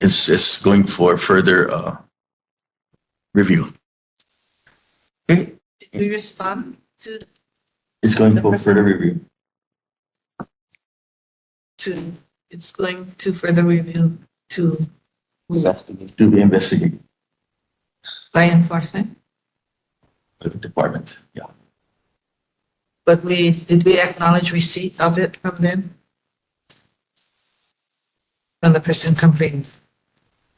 it's going for further review. Okay, Did we respond to it's going for further review. It's going to further review to Investigate. To be investigated by enforcement. by the department. Yeah. But did we acknowledge receipt of it from them? From the person complaining?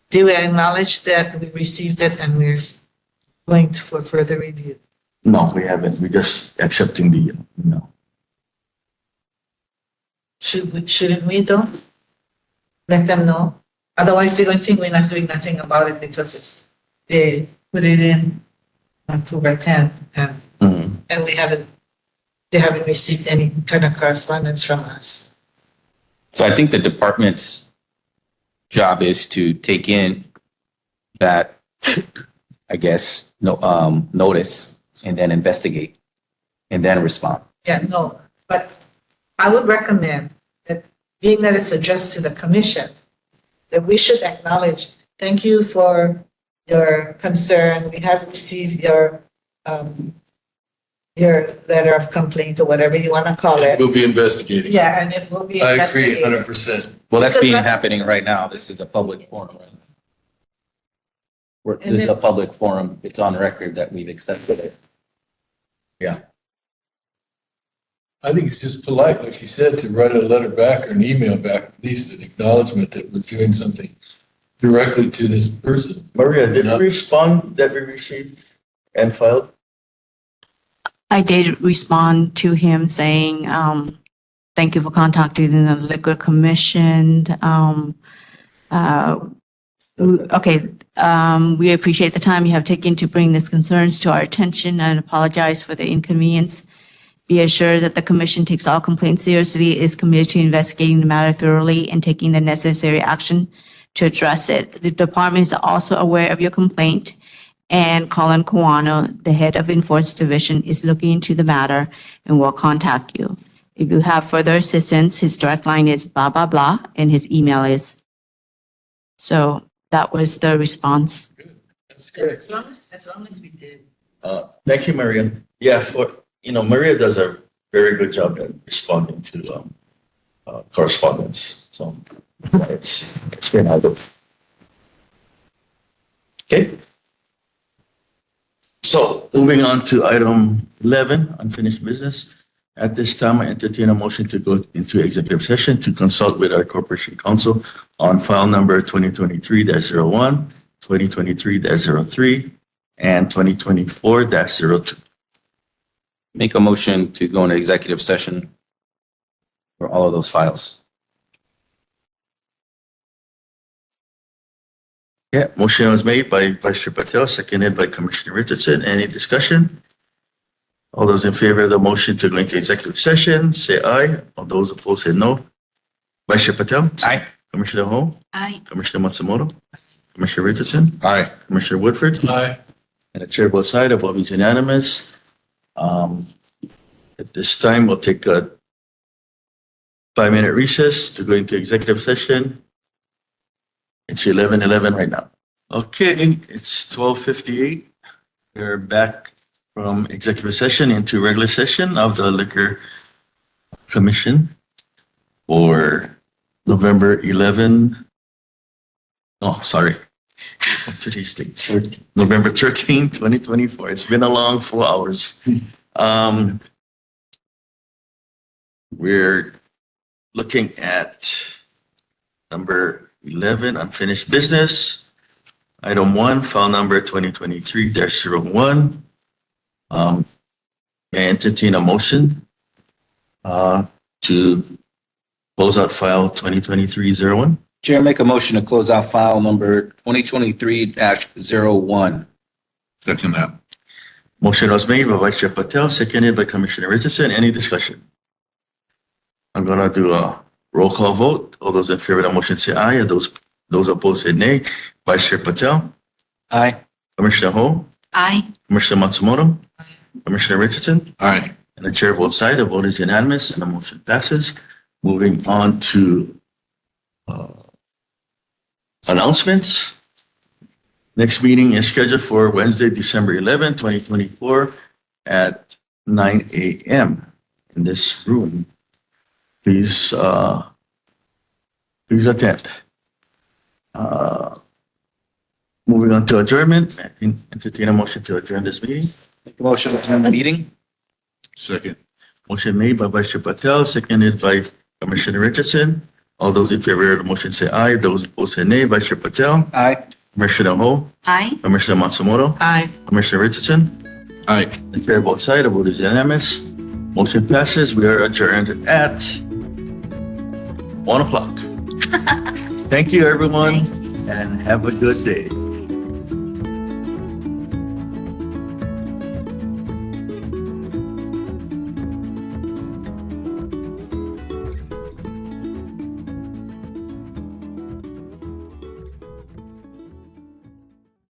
Do we acknowledge that we received it and we're going for further review? No, we haven't. We're just accepting the, Shouldn't we though? Let them know. Otherwise, they're going to think we're not doing nothing about it because they put it in October 10th and, Mhm. and they haven't received any kind of correspondence from us. So I think the department's job is to take in that, I guess, notice and then investigate and then respond. Yeah, no, but I would recommend that being that it's addressed to the commission, that we should acknowledge, thank you for your concern. We have received your letter of complaint or whatever you want to call it. We'll be investigating. Yeah, and it will be I agree investigated. 100%. Well, that's Because happening right now. This is a public forum, right? And This is a then- public forum. It's on record that we've accepted it. I think it's just polite, like she said, to write a letter back or an email back, at least an acknowledgement that we're doing something directly to this person. Maria, did Yeah. we respond that we received and filed? I did respond to him saying, thank you for contacting the Liquor Commission. We appreciate the time you have taken to bring these concerns to our attention and apologize for the inconvenience. Be assured that the commission takes all complaints seriously, is committed to investigating the matter thoroughly and taking the necessary action to address it. The department is also aware of your complaint, and Colin Kawano, the head of Enforcement Division, is looking into the matter and will contact you. If you have further assistance, his direct line is blah, blah, blah, and his email is. So that was the response. That's great. As long as we did. Thank you, Maria. Yeah, Maria does a very good job at responding to correspondence. So yeah, it's been good. Okay. So moving on to item 11, unfinished business. At this time, I entertain a motion to go into executive session to consult with our corporation counsel on file number 2023-01, 2023-03, and 2024-02. Make a motion to go into executive session for all of those files. Yeah, motion was made by Vice Chair Patel, seconded by Commissioner Richardson. Any discussion? All those in favor of the motion to go into executive session, say aye. All those opposed, say no. Vice Chair Patel? Aye. Commissioner Ho? Aye. Commissioner Matsumoto? Commissioner Richardson? Aye. Commissioner Woodford? Aye. And the chair votes aye, the vote is unanimous. At this time, we'll take a 5-minute recess to go into executive session. It's 11:11 right now. Okay, it's 12:58. We're back from executive session into regular session of the Liquor Commission for November 11. Oh, sorry. Today's date, November 13, 2024. It's been a long 4 hours. We're looking at number 11, unfinished business. Item 1, file number 2023-01. May I entertain a motion to close out file 2023-01? Chair, make a motion to close out file number 2023-01. Second that. Motion was made by Vice Chair Patel, seconded by Commissioner Richardson. Any discussion? I'm gonna do a roll call vote. All those in favor of the motion say aye, and those opposed say nay. Vice Chair Patel, Aye. Commissioner Ho, Aye. Commissioner Matsumoto, Commissioner Richardson, Aye. and the chair votes aye. The vote is unanimous and the motion passes. Moving on to announcements. Next meeting is scheduled for Wednesday, December 11, 2024 at 9 a.m. in this room. Please please attend. Moving on to adjournment, entertain a motion to adjourn this meeting. Make a motion to adjourn the meeting. Second. Motion made by Vice Chair Patel, seconded by Commissioner Richardson. All those in favor of the motion say aye. Those opposed say nay. Vice Chair Patel, Aye. Commissioner Ho, Aye. Commissioner Matsumoto, Aye. Commissioner Richardson. Aye. The chair votes aye. The vote is unanimous. Motion passes. We are adjourned at 1 o'clock. Thank you, everyone, and have a good day.